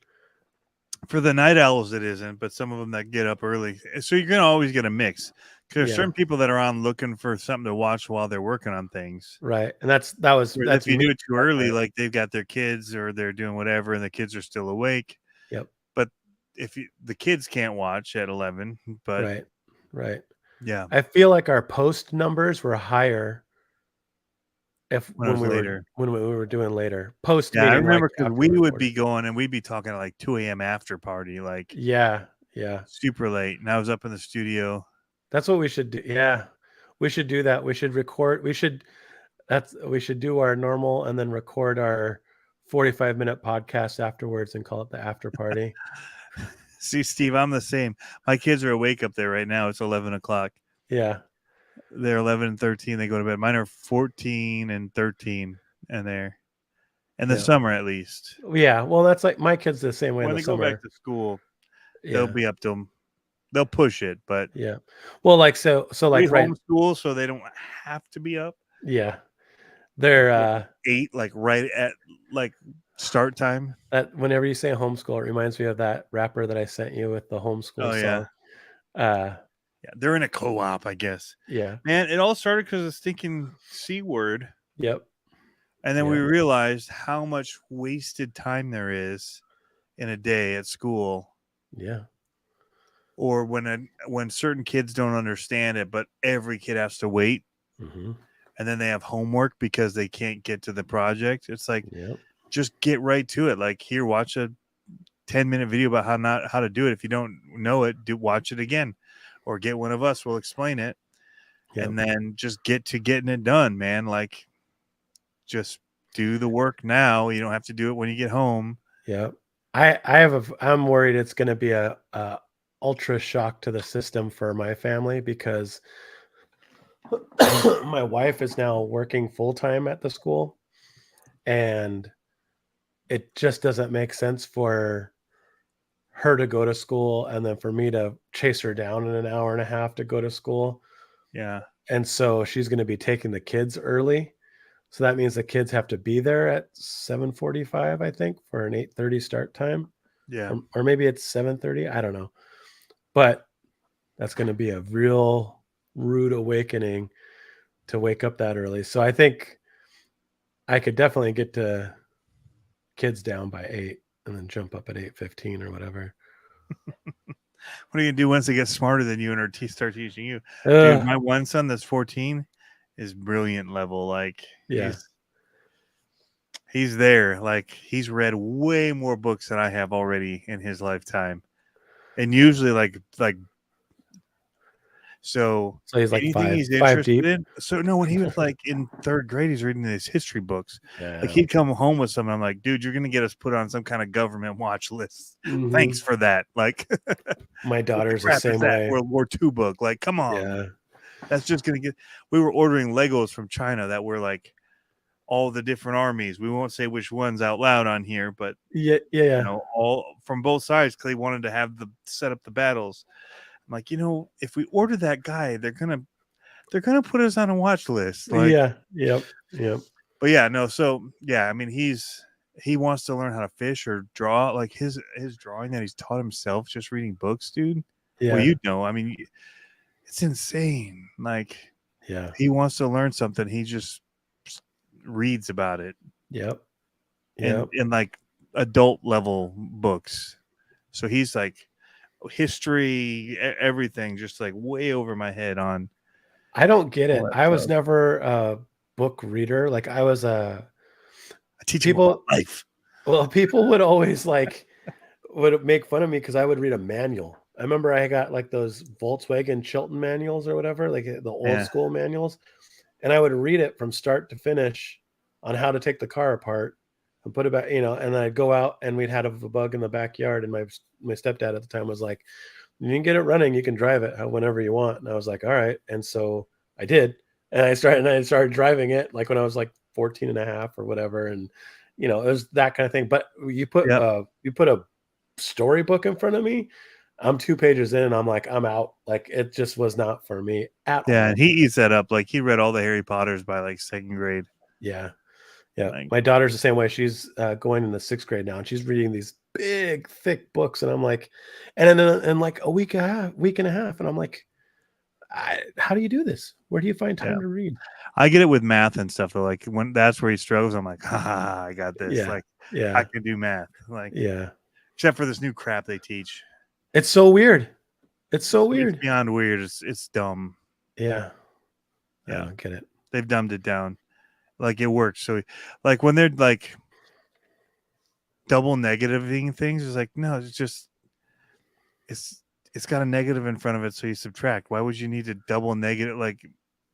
For the night owls, it isn't, but some of them that get up early. So you're gonna always get a mix, because there's Yeah. certain people that are on looking for something to watch while they're working on things. right, and Whereas that's if you me. do it too early, like they've got their kids or they're doing whatever, and the kids are still awake. Yep. But if the kids can't watch at 11, but Right. Right. yeah, I feel like our post numbers were higher when it was when later. we were doing later. Post Yeah, I meaning like remember because after we would recording. be going and we'd be talking at like 2 a.m. after party, like Yeah. Yeah. super late. And I was up in the studio. That's what we should do. Yeah. We should do that. We should record. We should do our normal and then record our 45-minute podcast afterwards and call it the after party. See, Steve, I'm the same. My kids are awake up there right now. It's 11 o'clock. Yeah. They're 11 and 13. They go to bed. Mine are 14 and 13, and they're in the Yeah. summer at least. Yeah. Well, that's like my kids the same way When in they the go summer. back to school, Yeah. they'll be up till they'll push it, but Yeah. Well, like so like we right. homeschool, so they don't have to be up. Yeah. They're 8, like right at like start time. that whenever you say homeschool, it reminds me of that rapper that I sent you with the homeschool Oh, yeah. song. Yeah. Yeah, they're in a co-op, I guess. Yeah. Man, it all started because of stinking C word. Yep. And then Yeah. we realized how much wasted time there is in a day at school, Yeah. or when certain kids don't understand it, but every kid has to wait, Mm-hmm. and then they have homework because they can't get to the project. It's like, Yep. just get right to it. Like, here, watch a 10-minute video about how to do it. If you don't know it, watch it again, or get one of us. We'll explain it, Yep. and then just get to getting it done, man. Like, just do the work now. You don't have to do it when you get home. Yep. I'm worried it's going to be a ultra shock to the system for my family because my wife is now working full time at the school, and it just doesn't make sense for her to go to school and then for me to chase her down in an hour and a half to go to school. Yeah. And so she's going to be taking the kids early. So that means the kids have to be there at 7:45, I think, for an 8:30 start time. Yeah. Or maybe it's 7:30. I don't know. But that's going to be a real rude awakening to wake up that early. So I think I could definitely get to kids down by 8 and then jump up at 8:15 or whatever. What are you gonna do once they get smarter than you and start teaching you? Ugh. Dude, my one son that's 14 is brilliant level. Like, Yeah. he's there. Like, he's read way more books than I have already in his lifetime, and usually so he's like anything he's five interested deep. in. So no, when he was like in 3rd grade, he's reading his history books. Yeah. Like, he'd come home with something. I'm like, dude, you're gonna get us put on some kind of government watch list. Mhm. Thanks for that. Like, My daughter's the crap is same that way. World War II book. Like, come on. Yeah. That's just gonna get. We were ordering Legos from China that were like all the different armies. We won't say which ones out loud on here, but Yeah. Yeah. you know, all from both sides, because they wanted to have set up the battles. I'm like, if we order that guy, they're gonna put us on a watch list. Like, Yeah. Yep. Yep. but yeah, no. So yeah, I mean, he wants to learn how to fish or draw. Like, his drawing that he's taught himself just reading books, dude. Yeah. Well, I mean, it's insane. Like, Yeah. he wants to learn something. He just reads about it Yep. Yep. in like adult level books. So he's like history, everything, just like way over my head on. I don't get it. all that I was stuff. never a book reader. Like I was I teach people about life. Well, people would always like would make fun of me because I would read a manual. I remember I got like those Volkswagen Chilton manuals or whatever, like the old Yeah. school manuals, and I would read it from start to finish on how to take the car apart and put it back, and then I'd go out and we'd had a bug in the backyard, and my stepdad at the time was like, "You can get it running, you can drive it whenever you want." And I was like, "All right." And so I did, and I started driving it like when I was like 14 and a half or whatever, and it was that kind of thing. But Yep. you put a storybook in front of me, I'm 2 pages in and I'm like, I'm out. Like it just was not for me at Yeah, all. and he eats that up. Like he read all the Harry Potters by like second grade. Yeah. Yeah. Like, My daughter's the same way. She's going in the 6th grade now, and she's reading these big, thick books. And I'm like, and then in like a week and a half. And I'm like, how do you do this? Where do you find time to read? I get it with math and stuff though. Like when that's where he struggles, I'm like, I got this. Yeah. Like Yeah. I can do math. Like Yeah. except for this new crap they teach. It's so weird. It's so weird. It's beyond weird. It's dumb. Yeah. I Yeah. don't get it. They've dumbed it down. Like it works. So like when they're like double negativing things, it's like, no, it's got a negative in front of it, so you subtract. Why would you need to double negative, like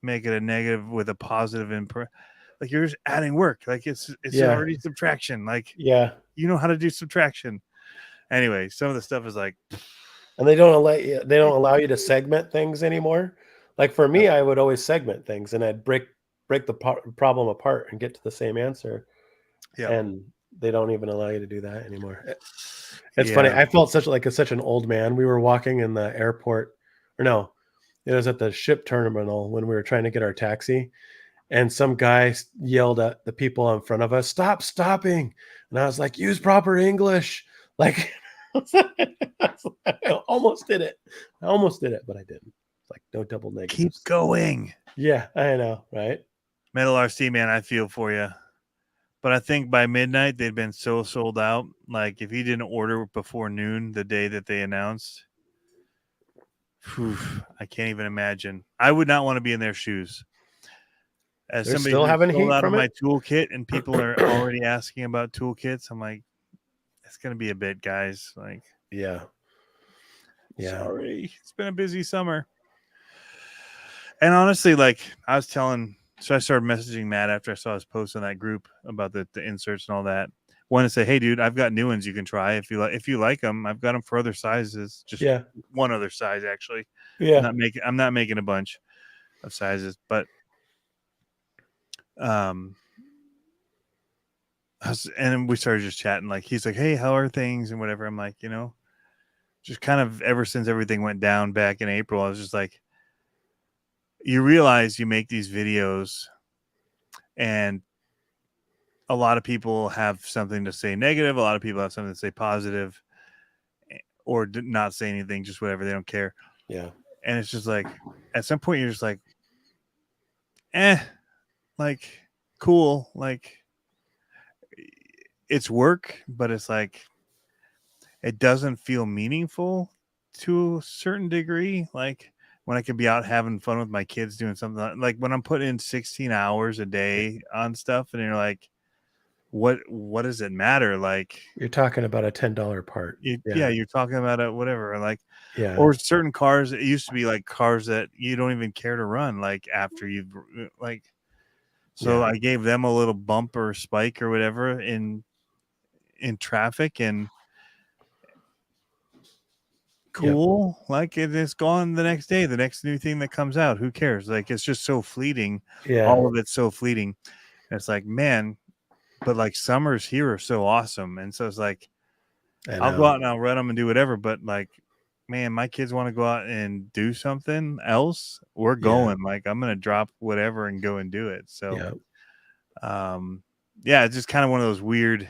make it a negative with a positive like you're just adding work. Like it's already subtraction. Like Yeah. you know how to do subtraction. Anyway, some of the stuff is like, and they don't allow you to segment things anymore. Like for me, I would always segment things, and I'd break the problem apart and get to the same answer. yeah. And they don't even allow you to do that anymore. It's funny. I felt such an old man. We were walking in the airport, or no, it was at the ship terminal when we were trying to get our taxi, and some guy yelled at the people in front of us, "Stop stopping!" And I was like, "Use proper English!" Like, I almost did it, but I didn't. Like, no double negatives. Keep going. Yeah, I know, right? Metal RC, man, I feel for you. But I think by midnight they'd been so sold out. Like if you didn't order before noon the day that they announced, I can't even imagine. I would not want to be in their shoes. As They're somebody still who's having sold heat out from of my it? toolkit and people are already asking about toolkits, I'm like, it's gonna be a bit, guys. Like, Yeah. Sorry, it's been a busy summer. And honestly, like I started messaging Matt after I saw his post on that group about the inserts and all that. Want to say, hey, dude, I've got new ones you can try if you like them. I've got them for other sizes. Just one other size, actually. Yeah. I'm not making a bunch of sizes, but and we started just chatting. Like he's like, hey, how are things and whatever. I'm like, just kind of ever since everything went down back in April, I was just like, you realize you make these videos and a lot of people have something to say negative. A lot of people have something to say positive or not say anything, just whatever. They don't care. Yeah. And it's just like, at some point you're just like, like cool. Like it's work, but it's like, it doesn't feel meaningful to a certain degree. Like when I could be out having fun with my kids doing something like when I'm putting in 16 hours a day on stuff and you're like, what does it matter? Like you're talking about a $10 part. You're talking about it, whatever. Like, or certain cars. It used to be like cars that you don't even care to run. Like after you've like, so I gave them a little bump or spike or whatever in traffic and cool. Like it is gone the next day. The next new thing that comes out, who cares? Like it's just so fleeting. All of it's so fleeting. And it's like, man. But like summers here are so awesome. And so it's like, I'll go out and I'll run them and do whatever. But like, man, my kids want to go out and do something else. We're going. Like, I'm going to drop whatever and go and do it. So, it's just kind of one of those weird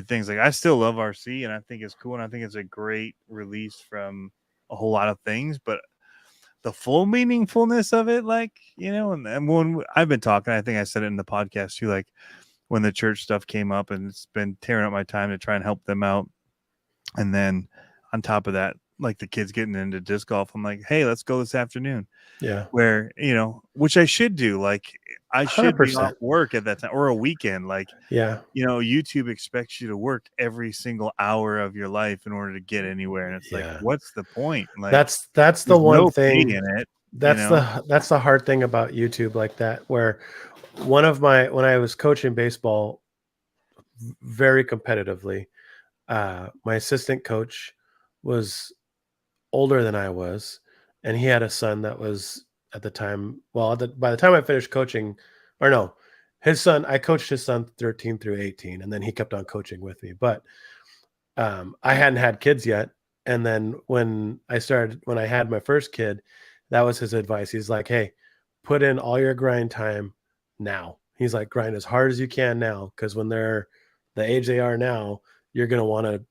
things. Like, I still love RC and I think it's cool. And I think it's a great release from a whole lot of things. But the full meaningfulness of it, like, and when I've been talking, I think I said it in the podcast too, like, when the church stuff came up and it's been tearing up my time to try and help them out. And then on top of that, like the kids getting into disc golf. I'm like, hey, let's go this afternoon. Yeah. Where, which I should do. Like I should be off 100%. work at that time, or a weekend. Like, Yeah. YouTube expects you to work every single hour of your life in order to get anywhere. And it's like, Yeah. what's the point? Like, That's the there's one no pay thing. in it. That's the hard thing about YouTube like that, where when I was coaching baseball very competitively, my assistant coach was older than I was, and he had a son that was at the time. Well, by the time I finished coaching, or no, I coached his son 13 through 18, and then he kept on coaching with me. But I hadn't had kids yet, and then when I had my first kid, that was his advice. He's like, "Hey, put in all your grind time now." He's like, "Grind as hard as you can now, because when they're the age they are now, you're gonna want to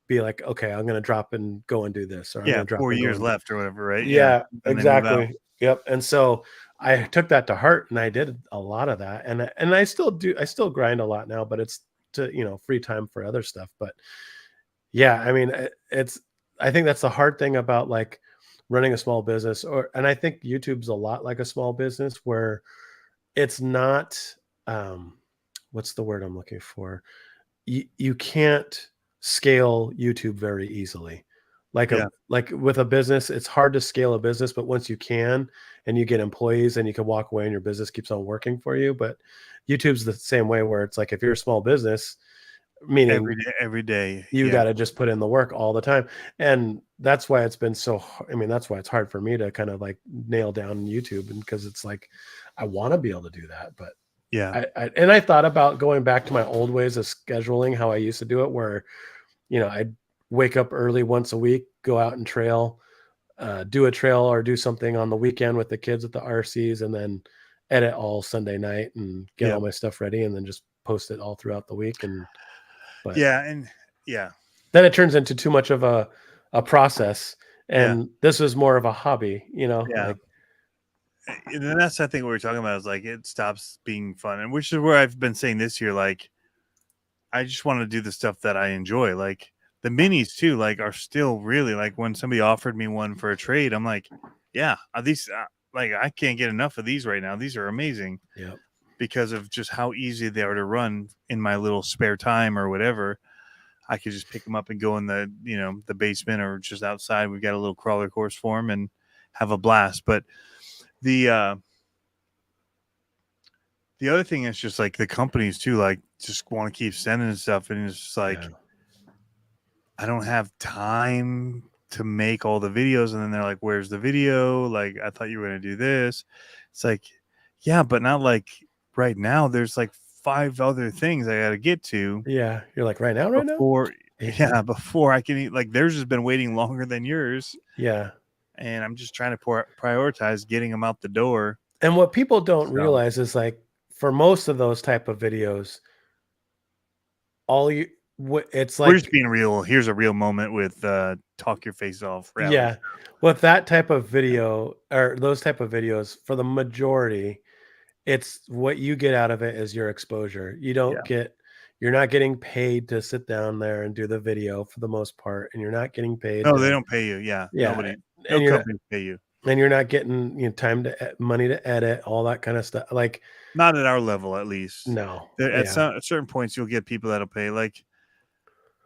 be like, okay, I'm gonna drop and go and do this, or I'm Yeah, gonna drop 4 and go years and left or whatever, right? yeah, And they move out. exactly. Yep. And so I took that to heart, and I did a lot of that, and I still do. I still grind a lot now, but it's to free time for other stuff. But yeah, I mean, I think that's the hard thing about like running a small business, and I think YouTube's a lot like a small business where it's not, um, what's the word I'm looking for? You can't scale YouTube very easily. Yeah. Like with a business, it's hard to scale a business, but once you can and you get employees and you can walk away and your business keeps on working for you. But YouTube's the same way where it's like if you're a small business, meaning Every day. you Yeah. got to just put in the work all the time. And that's why it's been I mean, that's why it's hard for me to kind of like nail down YouTube, and because it's like I want to be able to do that, but Yeah. I thought about going back to my old ways of scheduling, how I used to do it, where, I'd wake up early once a week, go out and trail, do a trail or do something on the weekend with the kids at the RCs, and then edit all Sunday night and get Yeah. all my stuff ready, and then just post it all throughout the week. But Yeah. And yeah. then it turns into too much of a process. Yeah. And this was more of a hobby, Yeah. like, And then that's, I think, what we're talking about is like it stops being fun. And which is where I've been saying this year, like, I just want to do the stuff that I enjoy. Like the minis too, like are still really like when somebody offered me one for a trade, I'm like, yeah, these like I can't get enough of these right now. These are amazing. yeah, Because of just how easy they are to run in my little spare time or whatever. I could just pick them up and go in the basement or just outside. We've got a little crawler course for them and have a blast. But the other thing is just like the companies too, like just want to keep sending stuff, and it's just like I don't have time to make all the videos, and then they're like, "Where's the video? Like I thought you were gonna do this." It's like, yeah, but not like right now. There's like 5 other things I got to get to. yeah. You're like right now, before before I can eat. Like theirs has been waiting longer than yours, yeah. and I'm just trying to prioritize getting them out the door. And what people don't So, realize is like for most of those type of videos, it's we're like, just being real. Here's a real moment with talk your face off rally. yeah, with that type of video or those type of videos, for the majority, it's what you get out of it is your exposure. You're not getting paid to sit down there and do the video for the most part, and you're not getting paid. No, they don't pay you. Yeah, Yeah, nobody, and no company pay you. and you're not getting money to edit all that kind of stuff. Like, Not at our level, at least. no, At certain points, you'll get people that'll pay. Like,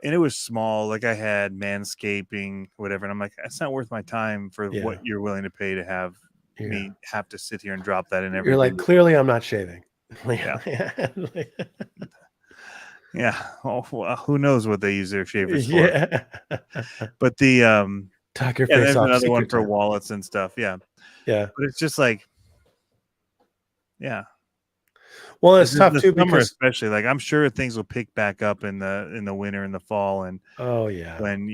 and it was small. Like I had manscaping, whatever, and I'm like, that's not worth my time for what you're willing to pay to have me have to sit here and drop that in every. You're like, video. clearly, I'm not shaving. Yeah. Yeah. Oh, well, who knows what they use their shavers for? Yeah. But the Talk your face there's off. another one secret for time. wallets and stuff. Yeah. Yeah. But it's just like, yeah. Well, it's tough the too summer because especially, like I'm sure things will pick back up in the winter and the fall, and oh yeah, when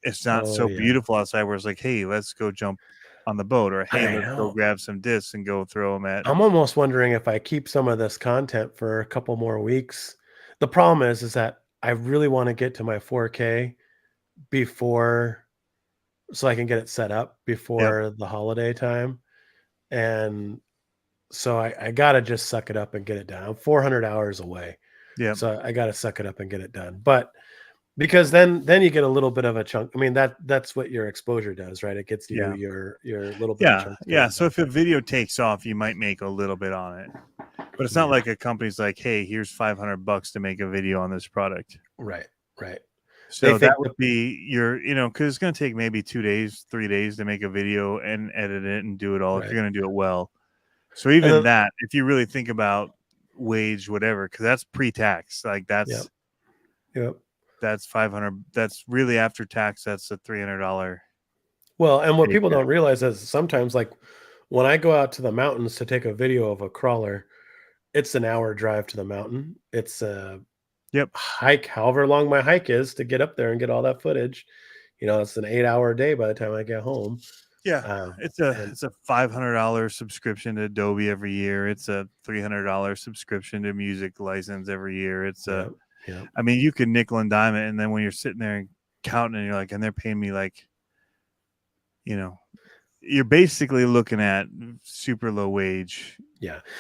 it's not Oh, so yeah. beautiful outside, where it's like, hey, let's go jump on the boat, or hey, I let's go know. grab some discs and go throw them at. I'm almost wondering if I keep some of this content for a couple more weeks. The problem is that I really want to get to my 4K before, so I can get it set up before the holiday time. And so I got to just suck it up and get it done. I'm 400 hours away. Yeah. So I got to suck it up and get it done. But Because then you get a little bit of a chunk. I mean, that's what your exposure does, right? It gets you Yeah. your little bit of chunk. Yeah. So if a video takes off, you might make a little bit on it. But it's not like a company's like, hey, here's $500 to make a video on this product. Right. So that would be your, because it's going to take maybe 2 days, 3 days to make a video and edit it and do it all if you're going to do it well. So even that, if you really think about wage, whatever, because that's pre-tax, like that's that's 500. That's really after tax. That's a $300. Well, and what people don't realize is sometimes, like when I go out to the mountains to take a video of a crawler, it's an hour drive to the mountain. It's a hike, however long my hike is to get up there and get all that footage. It's an 8-hour day by the time I get home. Yeah, it's a $500 subscription to Adobe every year. It's a $300 subscription to music license every year. It's I mean, you can nickel and dime it, and then when you're sitting there and counting, and you're like, and they're paying me like, you're basically looking at super low wage.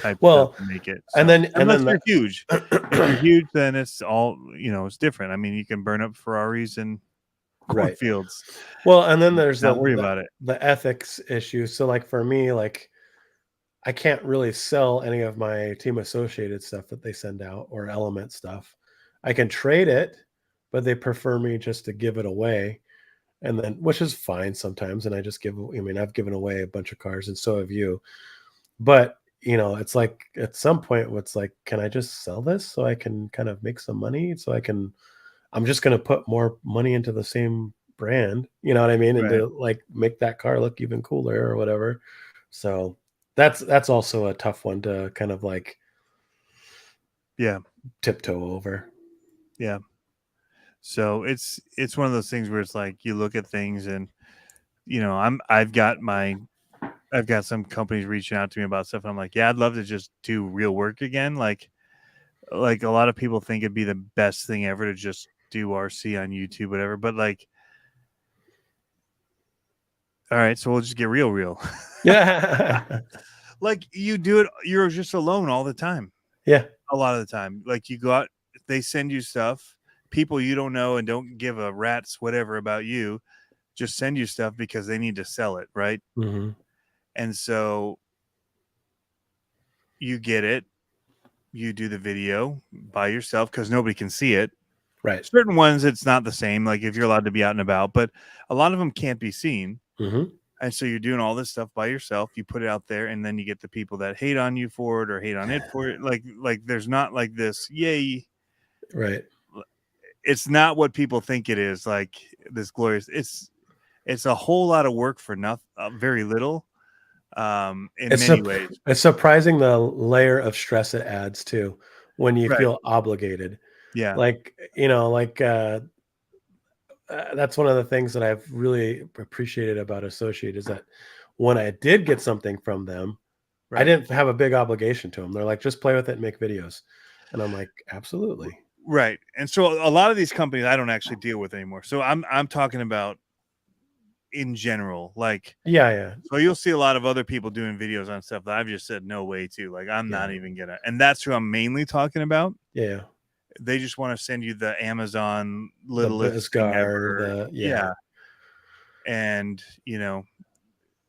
Type stuff to make it. So, unless you're huge. If you're huge, then it's all it's different. I mean, you can burn up Ferraris and cornfields. Well, and then there's not worry about it. The ethics issue. So, like for me, like I can't really sell any of my Team Associated stuff that they send out or Element stuff. I can trade it, but they prefer me just to give it away, and then which is fine sometimes. And I just I've given away a bunch of cars, and so have you. But it's like at some point, it's like, can I just sell this so I can kind of make some money? So I'm just going to put more money into the same brand, you know what I mean? And to like make that car look even cooler or whatever. So that's also a tough one to kind of like, tiptoe over. Yeah. So it's one of those things where it's like, you look at things and, I've got some companies reaching out to me about stuff. And I'm like, yeah, I'd love to just do real work again. Like a lot of people think it'd be the best thing ever to just do RC on YouTube, whatever. But like, all right, so we'll just get real. Yeah. Like you do it, you're just alone all the time. Yeah. A lot of the time. Like you go out, they send you stuff, people you don't know and don't give a rat's whatever about you, just send you stuff because they need to sell it, right? Mm-hmm. And so you get it, you do the video by yourself because nobody can see it. Right. Certain ones, it's not the same, like if you're allowed to be out and about, but a lot of them can't be seen. Mm-hmm. And so you're doing all this stuff by yourself. You put it out there, and then you get the people that hate on you for it or hate on it for it. Like there's not like this, yay. Right. It's not what people think it is, like this glorious. It's a whole lot of work for nothing, very little. In many ways. It's surprising the layer of stress it adds too when you feel obligated. Yeah. Like, that's one of the things that I've really appreciated about Associate is that when I did get something from them, I didn't have a big obligation to them. They're like, just play with it and make videos. And I'm like, absolutely. Right. And so a lot of these companies I don't actually deal with anymore. So I'm talking about in general, like, yeah. So you'll see a lot of other people doing videos on stuff that I've just said no way to. Like, I'm not even gonna, and that's who I'm mainly talking about. Yeah. They just want to send you the Amazon littlest thing ever. And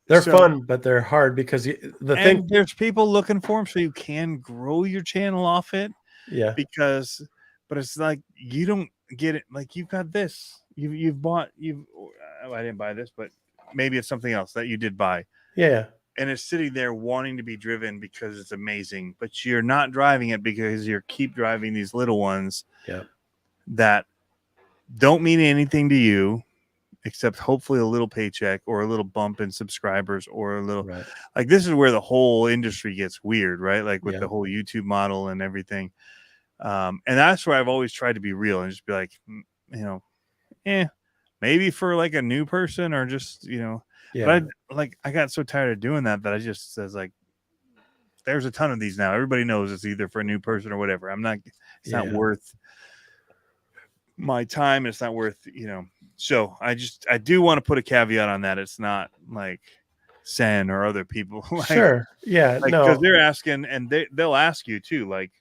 they're fun, but they're hard because there's people looking for them, so you can grow your channel off it. Yeah. But it's like you don't get it. Like you've got this. I didn't buy this, but maybe it's something else that you did buy. Yeah. And it's sitting there wanting to be driven because it's amazing, but you're not driving it because you keep driving these little ones that don't mean anything to you except hopefully a little paycheck or a little bump in subscribers or a little like this is where the whole industry gets weird, right? Like with the whole YouTube model and everything. And that's where I've always tried to be real and just be like, maybe for like a new person or just, but I got so tired of doing that I just says like, there's a ton of these now. Everybody knows it's either for a new person or whatever. It's not worth my time. It's not worth, so I do want to put a caveat on that. It's not like Sen or other people. Like, sure. Yeah. Because they're asking and they'll ask you too, like,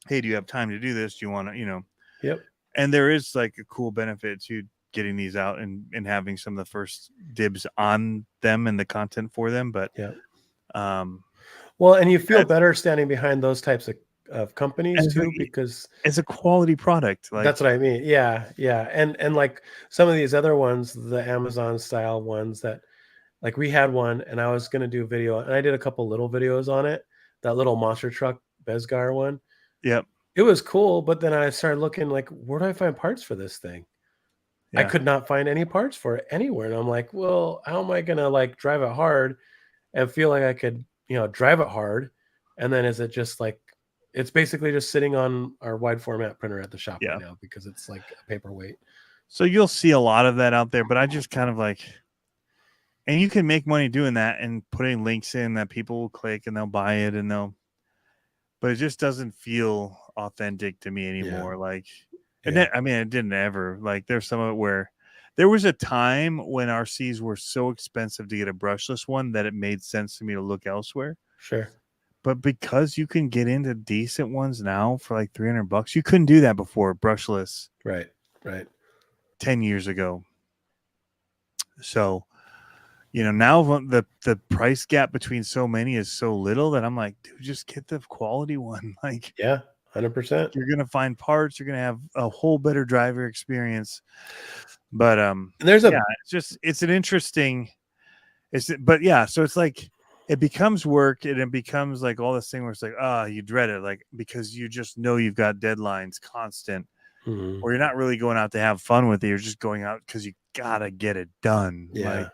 hey, do you have time to do this? Do you want to, Yep. and there is like a cool benefit to getting these out and having some of the first dibs on them and the content for them. But Yeah. well, and you feel better standing behind those types of companies too, because it's a quality product. Like, that's what I mean. Yeah, yeah. And like some of these other ones, the Amazon style ones that like we had one and I was gonna do a video and I did a couple little videos on it. That little monster truck Besgar one. yep. It was cool, but then I started looking like, where do I find parts for this thing? I Yeah. could not find any parts for it anywhere. And I'm like, well, how am I gonna like drive it hard and feel like I could, drive it hard? And then is it just like it's basically just sitting on our wide format printer at the shop Yeah. right now because it's like a paperweight. So you'll see a lot of that out there, but I just kind of like, and you can make money doing that and putting links in that people will click and they'll buy it but it just doesn't feel authentic to me anymore. Yeah. Like, Yeah. I mean, it didn't ever. Like, there's some of it where there was a time when RCs were so expensive to get a brushless one that it made sense to me to look elsewhere. Sure. But because you can get into decent ones now for like $300, you couldn't do that before brushless. Right. Right. 10 years ago. So, now the price gap between so many is so little that I'm like, dude, just get the quality one. Like, yeah, 100%. You're going to find parts, you're going to have a whole better driver experience. But there's it's an interesting so it's like it becomes work and it becomes like all this thing where it's like, you dread it, like, because you just know you've got deadlines constant. Mm-hmm. Or you're not really going out to have fun with it. You're just going out because you gotta get it done. Yeah.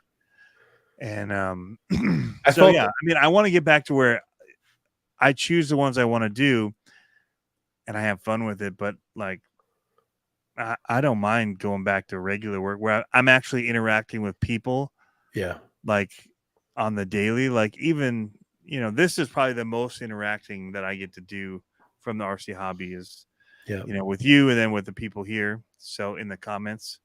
I mean, I want to get back to where I choose the ones I want to do and I have fun with it, but like I don't mind going back to regular work where I'm actually interacting with people. Yeah. Like on the daily, like even, this is probably the most interacting that I get to do from the RC hobby is with you and then with the people here. So in the comments,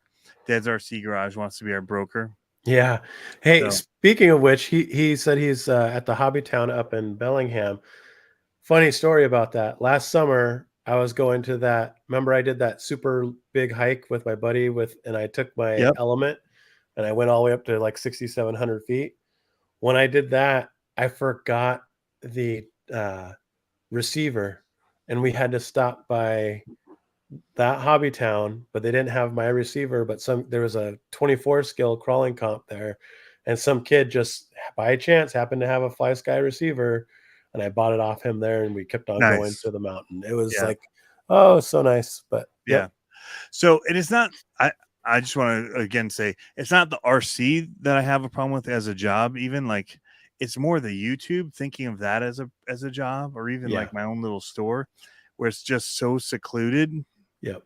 Dad's RC Garage wants to be our broker. Yeah. Hey, speaking of which, he said he's at the Hobby Town up in Bellingham. Funny story about that. Last summer, I was going to that. Remember, I did that super big hike with my buddy and I took my Element and I went all the way up to like 6,700 feet. When I did that, I forgot the receiver and we had to stop by that Hobby Town, but they didn't have my receiver, but there was a 24 skill crawling comp there and some kid just by chance happened to have a Fly Sky receiver and I bought it off him there and we kept on going to the mountain. It was like, oh, so nice. But so it is not, I just want to again say it's not the RC that I have a problem with as a job, even like it's more the YouTube, thinking of that as a job, or even like my own little store where it's just so secluded. Yep.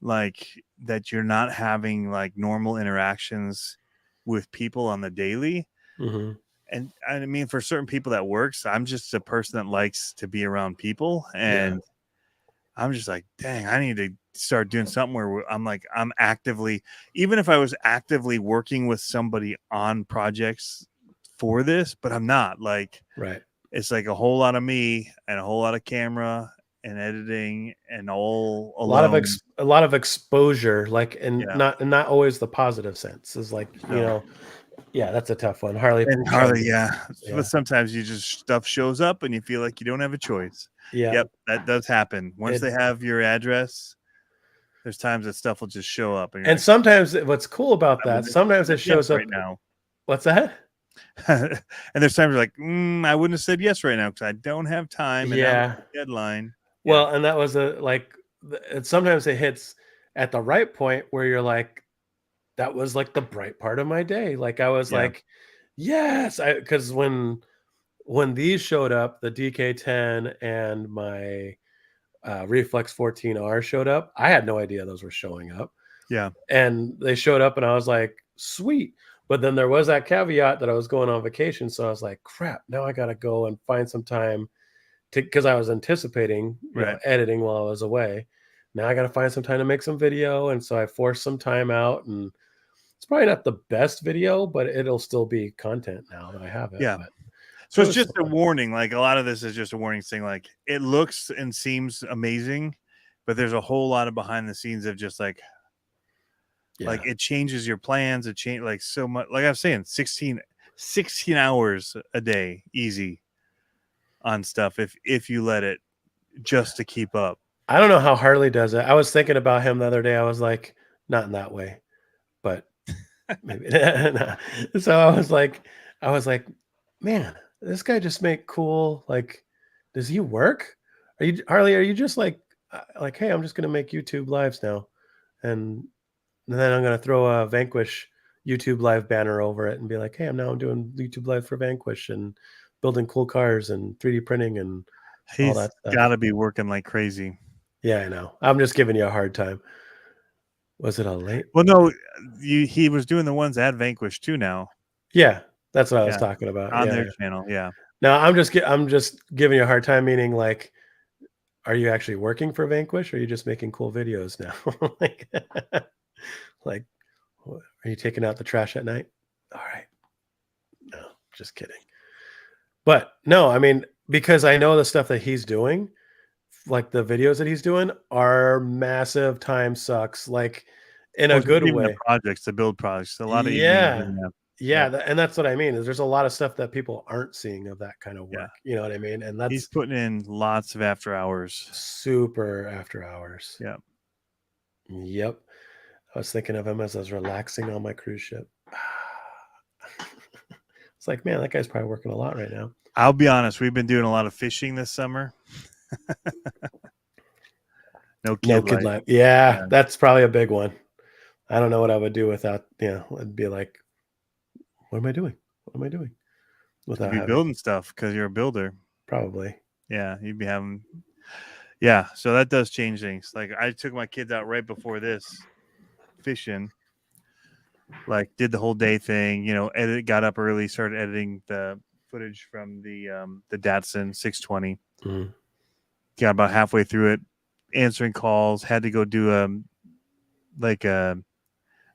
Like that you're not having like normal interactions with people on the daily. Mm-hmm. And I mean, for certain people that works, I'm just a person that likes to be around people. And I'm just like, dang, I need to start doing something where I'm actively, even if I was actively working with somebody on projects for this, but I'm not like, it's like a whole lot of me and a whole lot of camera and editing and all alone. A lot of exposure, like, and not always the positive sense is like, that's a tough one. Harley, but sometimes you just stuff shows up and you feel like you don't have a choice. Yep, that does happen. Once they have your address, there's times that stuff will just show up. And sometimes what's cool about that, sometimes it shows up right now. What's that? And there's times you're like, I wouldn't have said yes right now because I don't have time and I'm on the deadline. Well, and that was sometimes it hits at the right point where you're like, that was like the bright part of my day. Like I was like, yes, because when these showed up, the DK10 and my Reflex 14R showed up, I had no idea those were showing up. Yeah. And they showed up and I was like, sweet. But then there was that caveat that I was going on vacation. So I was like, crap, now I got to go and find some time because I was anticipating editing while I was away. Now I got to find some time to make some video. And so I forced some time out, and it's probably not the best video, but it'll still be content now that I have it. Yeah. So it's just a warning. Like a lot of this is just a warning saying like, it looks and seems amazing, but there's a whole lot of behind the scenes of just like Yeah. it changes your plans. It change like so much. Like I was saying, 16 hours a day, easy on stuff if you let it, just to keep up. I don't know how Harley does it. I was thinking about him the other day. I was like, not in that way, but maybe. No. So I was like, man, this guy just make cool. Like, does he work? Are you Harley? Are you just like, hey, I'm just gonna make YouTube lives now, and then I'm gonna throw a Vanquish YouTube live banner over it and be like, hey, I'm doing YouTube live for Vanquish and building cool cars and 3D printing and all He's that stuff. got to be working like crazy. Yeah, I know. I'm just giving you a hard time. Was it a late? Well, no, he was doing the ones at Vanquish too now. Yeah, that's what I was Yeah, talking about. on Yeah, their yeah. channel. Yeah. No, I'm just giving you a hard time. Meaning, like, are you actually working for Vanquish, or are you just making cool videos now? like, are you taking out the trash at night? All right. No, just kidding. But no, I mean, because I know the stuff that he's doing, like the videos that he's doing, are massive time sucks. Like, in a good Even the way. projects, the build projects, a lot of Yeah. evenings. Yeah, and that's what I mean. Is there's a lot of stuff that people aren't seeing of that kind of Yeah. work. You know what I mean? And He's that's putting in lots of after hours. super after hours. Yeah. Yep. I was thinking of him as I was relaxing on my cruise ship. It's like, man, that guy's probably working a lot right now. I'll be honest, we've been doing a lot of fishing this summer. No kid life. Yeah, that's probably a big one. I don't know what I would do without, I'd be like, what am I doing? What am I doing? Without You'd be building stuff because you're a builder. Probably. Yeah, you'd be having. Yeah, so that does change things. Like I took my kids out right before this fishing. Like did the whole day thing, got up early, started editing the footage from the Datsun 620. Mhm. Got about halfway through it, answering calls, had to go do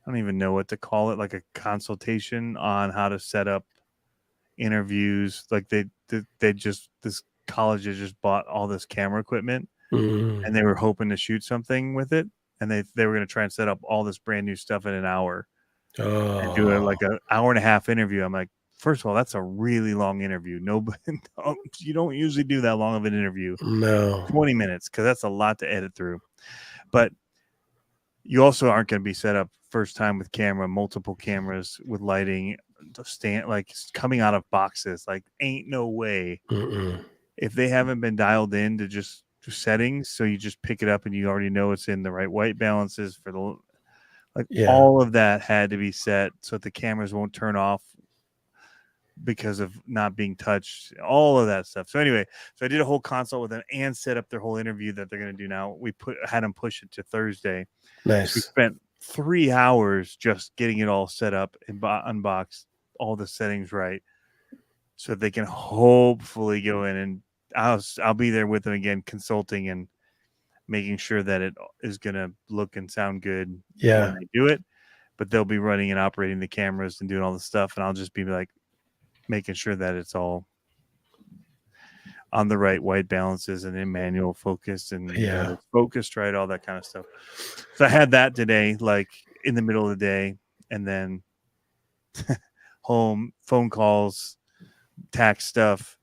I don't even know what to call it, like a consultation on how to set up interviews. Like this college had just bought all this camera equipment and they were hoping to shoot something with it. And they were going to try and set up all this brand new stuff in an hour and do like an hour and a half interview. I'm like, first of all, that's a really long interview. You don't usually do that long of an interview. No. 20 minutes, because that's a lot to edit through. But you also aren't going to be set up first time with multiple cameras with lighting, like coming out of boxes. Like, ain't no way. If they haven't been dialed in to just settings, so you just pick it up and you already know it's in the right white balances for all of that had to be set so that the cameras won't turn off because of not being touched, all of that stuff. So anyway, I did a whole consult with them and set up their whole interview that they're going to do now. We had them push it to Thursday. Nice. So we spent 3 hours just getting it all set up and unboxed, all the settings right, so they can hopefully go in, and I'll be there with them again, consulting and making sure that it is going to look and sound good when they do it. But they'll be running and operating the cameras and doing all the stuff, and I'll just be like making sure that it's all on the right white balances and in manual focus and it's focused right, all that kind of stuff. So I had that today, like in the middle of the day, and then home phone calls, tax stuff,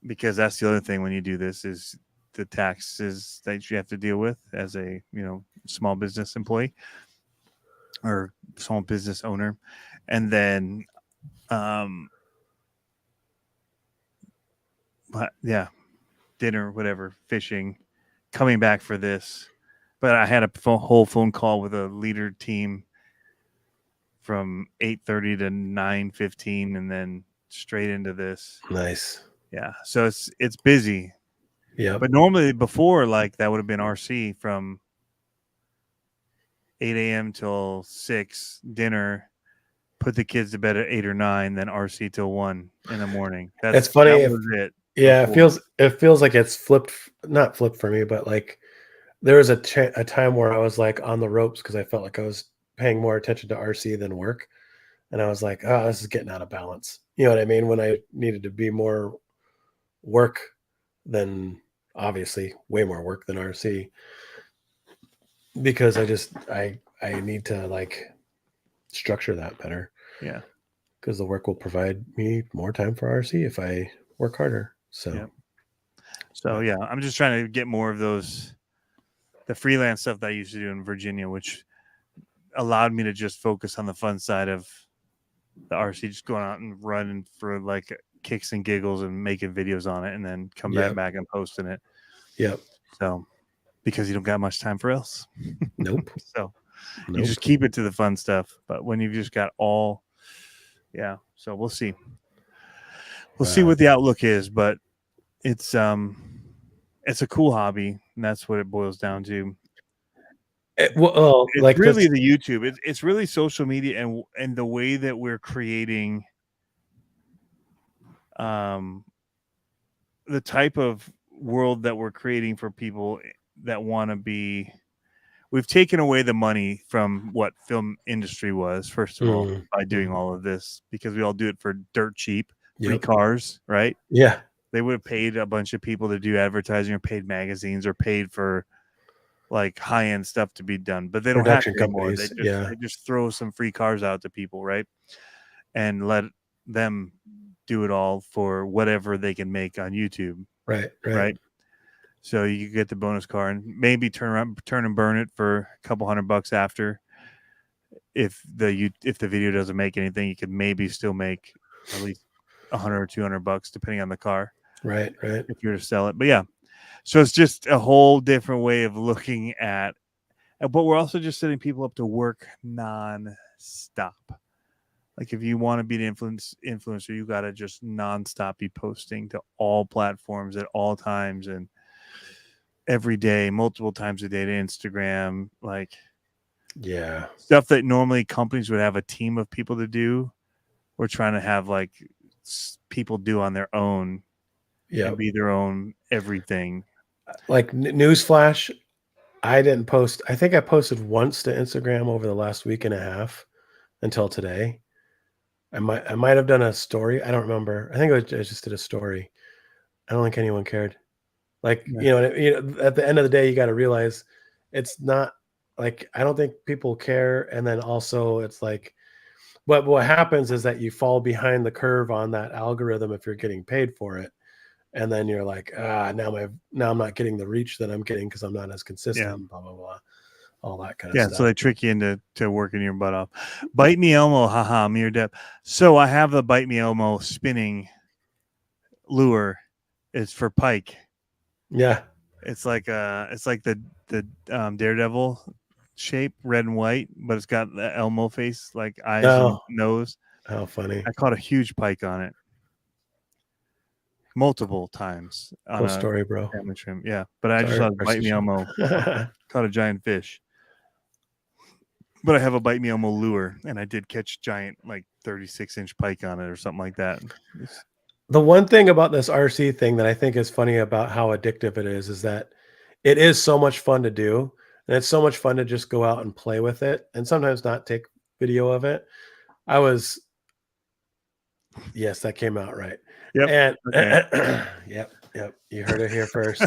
because that's the other thing when you do this is the taxes that you have to deal with as a small business employee or small business owner. And then dinner, whatever, fishing, coming back for this. But I had a whole phone call with a leader team from 8:30 to 9:15 and then straight into this. Nice. Yeah, so it's busy. Yeah. But normally before, like, that would have been RC from 8 a.m. till 6, dinner, put the kids to bed at 8 or 9, then RC till 1 in the morning. It's funny. That was it. Yeah, before. it feels like it's not flipped for me, but like there was a time where I was like on the ropes because I felt like I was paying more attention to RC than work. And I was like, oh, this is getting out of balance. You know what I mean? When I needed to be more work than obviously way more work than RC, because I need to like structure that better. Yeah. Because the work will provide me more time for RC if I work harder. So, Yep. So yeah, I'm just trying to get more of the freelance stuff that I used to do in Virginia, which allowed me to just focus on the fun side of the RC, just going out and running for like kicks and giggles and making videos on it, and then come back and posting it. Yep. So because you don't got much time for else. Nope. So you just keep it to the fun stuff. But when you've just got all, yeah. So we'll see. We'll see what the outlook is, but it's a cool hobby, and that's what it boils down to. It's like really the YouTube. It's really social media and the way that we're creating the type of world that we're creating for people that want to be. We've taken away the money from what film industry was, first of all, by doing all of this, because we all do it for dirt cheap, free cars, right? Yeah. They would have paid a bunch of people to do advertising, or paid magazines, or paid for like high-end stuff to be done, but they don't have to anymore. They just throw some free cars out to people, right? And let them do it all for whatever they can make on YouTube. Right. So you get the bonus car and maybe turn and burn it for a couple $100 after. If the video doesn't make anything, you could maybe still make at least $100 or $200 depending on the car. Right. If you were to sell it, but yeah. So it's just a whole different way of looking at, but we're also just setting people up to work non-stop. Like if you want to be an influencer, you got to just non-stop be posting to all platforms at all times and every day, multiple times a day to Instagram, like stuff that normally companies would have a team of people to do. We're trying to have like people do on their own and be their own everything. Like newsflash, I didn't post. I think I posted once to Instagram over the last week and a half until today. I might have done a story. I don't remember. I think I just did a story. I don't think anyone cared. Like, you know, at the end of the day, you got to realize it's not like, I don't think people care. And then also it's like, but what happens is that you fall behind the curve on that algorithm if you're getting paid for it. And then you're like, now I'm not getting the reach that I'm getting because I'm not as consistent, blah, blah, blah, all that kind of stuff. Yeah, so they trick you into working your butt off. Bite Me Elmo, haha, mere depth. So I have the Bite Me Elmo spinning lure. It's for pike. Yeah. It's like the Daredevil shape, red and white, but it's got the Elmo face, like eyes and nose. How funny. I caught a huge pike on it. Multiple times on cool story, bro. Family trim. Yeah, but I just saw Bite Me Elmo. Caught a giant fish. But I have a Bite Me Elmo lure, and I did catch giant, like 36-inch pike on it or something like that. The one thing about this RC thing that I think is funny about how addictive it is that it is so much fun to do. And it's so much fun to just go out and play with it and sometimes not take video of it. Yes, that came out right. Yep. And okay. Yep. You heard it here first.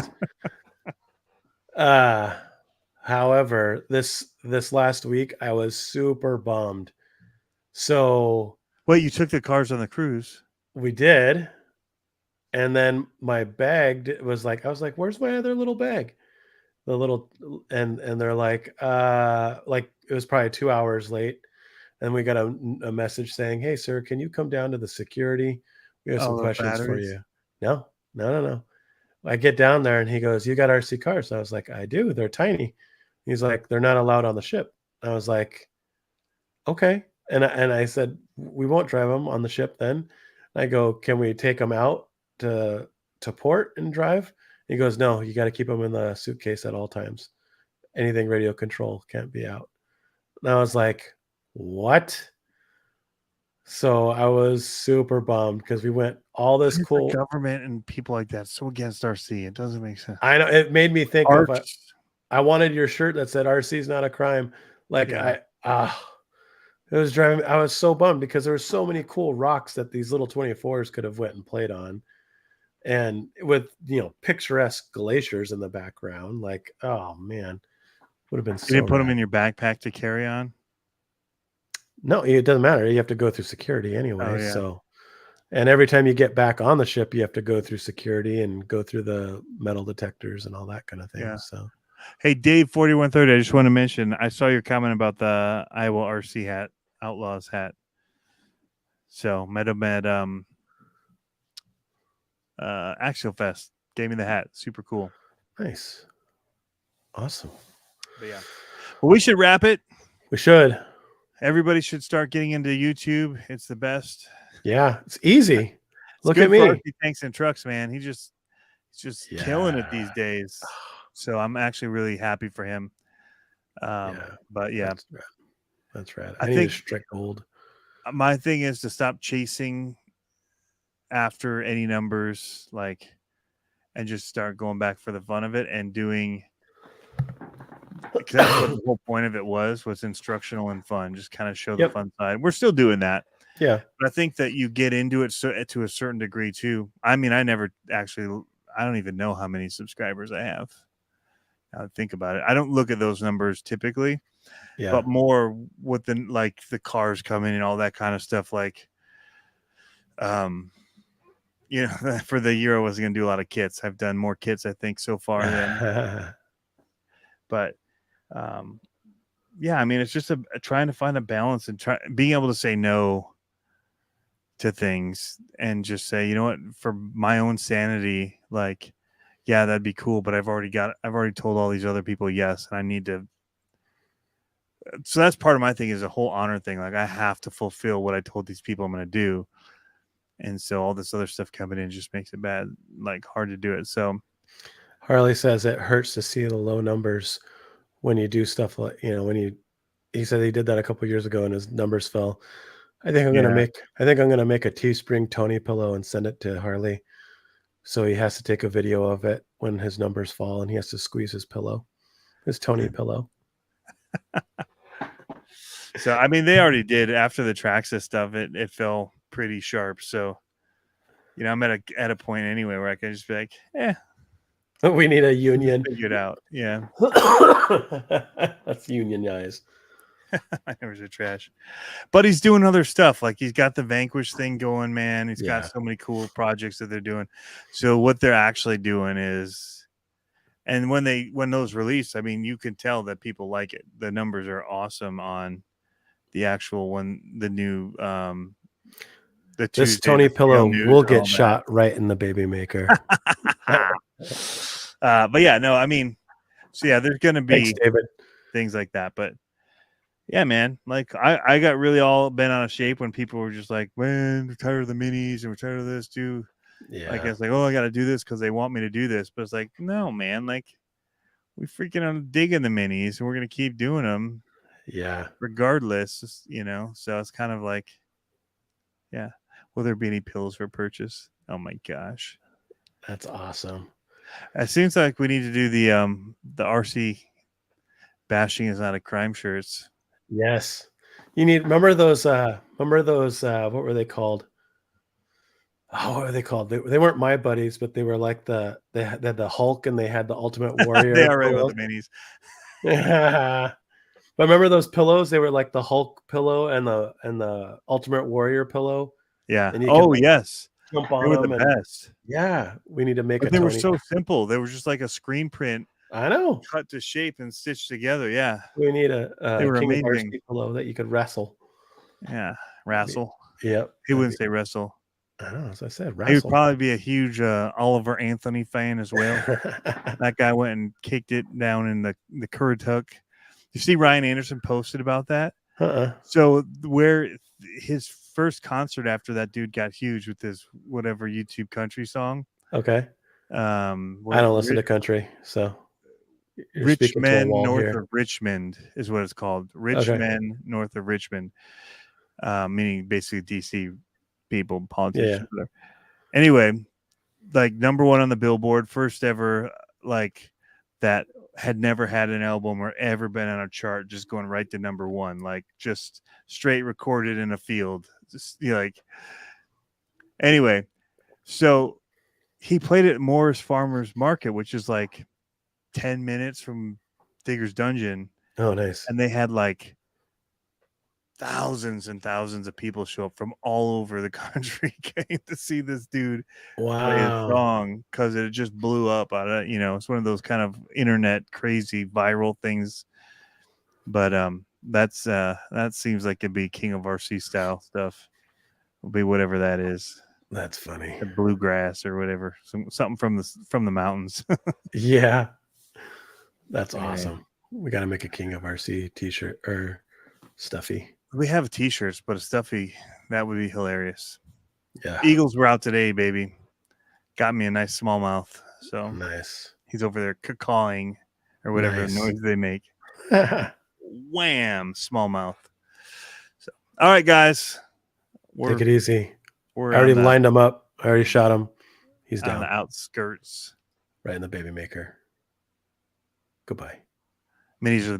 However, this last week I was super bummed. So wait, you took the cars on the cruise? We did. And then my bag was like, I was like, where's my other little bag? The little, and they're like it was probably 2 hours late. And we got a message saying, hey, sir, can you come down to the security? We have some questions for you. No. I get down there and he goes, you got RC cars? I was like, I do. They're tiny. He's like, they're not allowed on the ship. I was like, okay. And I said, we won't drive them on the ship then. I go, can we take them out to port and drive? He goes, no, you got to keep them in the suitcase at all times. Anything radio control can't be out. And I was like, what? So I was super bummed because we went all this cool government and people like that so against RC. It doesn't make sense. I know, it made me think of I wanted your shirt that said RC is not a crime. Like it was driving. I was so bummed because there were so many cool rocks that these little 24s could have went and played on. and with picturesque glaciers in the background. Like, oh man, would have been You so didn't put them rad. in your backpack to carry on. No, it doesn't matter. You have to go through security Oh anyway. yeah, So, and every time you get back on the ship, you have to go through security and go through the metal detectors and all that kind of thing. yeah. So, Hey, Dave 4130, I just want to mention I saw your comment about the Iowa RC hat, Outlaws hat. So met him at Axial Fest. Gave me the hat. Super cool. nice. Awesome. But yeah. Well, we should wrap it. We should. Everybody should start getting into YouTube. It's the best. Yeah, it's easy. It's Look good at me. for RC Tanks and Trucks, man. He's just killing it these Yeah. days. So I'm actually really happy for him. But yeah, That's rad. I I need think to strike gold. my thing is to stop chasing after any numbers, and just start going back for the fun of it and doing, because that's what the whole point of it was instructional and fun. Just kind of show the Yep. fun side. We're still doing that. Yeah. But I think that you get into it to a certain degree too. I mean, I don't even know how many subscribers I have. Now that I think about it, I don't look at those numbers typically, Yeah. but more with the cars coming and all that kind of stuff. For the year I was going to do a lot of kits. I've done more kits, I think, so far than. But yeah, I mean, it's just a trying to find a balance and being able to say no to things and just say, you know what, for my own sanity, yeah, that'd be cool, but I've already told all these other people yes, and I need to. So that's part of my thing, is a whole honor thing. Like, I have to fulfill what I told these people I'm going to do. And so all this other stuff coming in just makes it hard to do it. So Harley says it hurts to see the low numbers when you do stuff like, he said he did that a couple years ago and his numbers fell. I think I'm going to make a Teespring Tony pillow and send it to Harley. So he has to take a video of it when his numbers fall and he has to squeeze his Tony pillow. So, I mean, they already did after the Traxxas stuff. It fell pretty sharp. So, I'm at a point anyway where I can just be like, we need a union. Figure it out. Yeah. That's unionized. I never said trash. But he's doing other stuff. Like, he's got the Vanquish thing going, man. He's got so many cool projects that they're doing. So what they're actually doing is, and when those release, I mean, you can tell that people like it. The numbers are awesome on the actual one, the new this Tuesday, Tony pillow will get shot right in the baby maker. But yeah, no, I mean, so yeah, there's gonna be Thanks, David. Things like that. But yeah, man, like I got really all bent out of shape when people were just like, man, we're tired of the minis and we're tired of this too. Yeah. I guess oh, I got to do this because they want me to do this. But it's like, no, man, like, we freaking are digging the minis and we're going to keep doing them. Yeah. Regardless, so it's kind of like, yeah. Will there be any pills for purchase? Oh my gosh. That's awesome. It seems like we need to do the RC bashing is not a crime shirts. Yes. Remember those what were they called? Oh, what were they called? They weren't My Buddies, but they were like they had the Hulk and they had the Ultimate Warrior. They are right about the minis. Yeah. But remember those pillows? They were like the Hulk pillow and the Ultimate Warrior pillow. Yeah. And you yes. Jump on they were them the best. Yeah, we need to make. But they were so simple. They were just like a screen print. I know. Cut to shape and stitched together. Yeah. We need a King amazing pillow that you could wrestle. Yeah, wrestle. Yep. He wouldn't say wrestle. I know, as I said, wrestle. He would probably be a huge Oliver Anthony fan as well. That guy went and kicked it down in the Currituck. You see Ryan Anderson posted about that? So where his first concert after that dude got huge with his whatever YouTube country song. Okay. I don't listen to country, so Richmond north of Richmond is what it's called. Richmond north of Richmond, meaning basically DC people, politicians. Yeah. Anyway, like number one on the Billboard, first ever like that had never had an album or ever been on a chart, just going right to number one, like just straight recorded in a field. Just anyway, so he played at Morris Farmers Market, which is like 10 minutes from Digger's Dungeon, Oh, nice. and they had like thousands and thousands of people show up from all over the country came to see this dude play a Wow. song because it just blew up out of, it's one of those kind of internet crazy viral things. But that seems like it'd be King of RC style stuff. It'll be whatever that is. That's funny. The bluegrass or whatever. Something from the mountains. Yeah. That's Yeah. awesome. We got to make a King of RC t-shirt or stuffy. We have t-shirts, but a stuffy, that would be hilarious. Yeah. Eagles were out today, baby. Got me a nice smallmouth. So Nice. he's over there cawing or whatever Nice. noise they make. Wham, smallmouth. So, all right, guys. Take it easy. We're I already on the, lined him up. I already shot him. He's on down. the outskirts. Right in the baby maker. Goodbye. Minis are the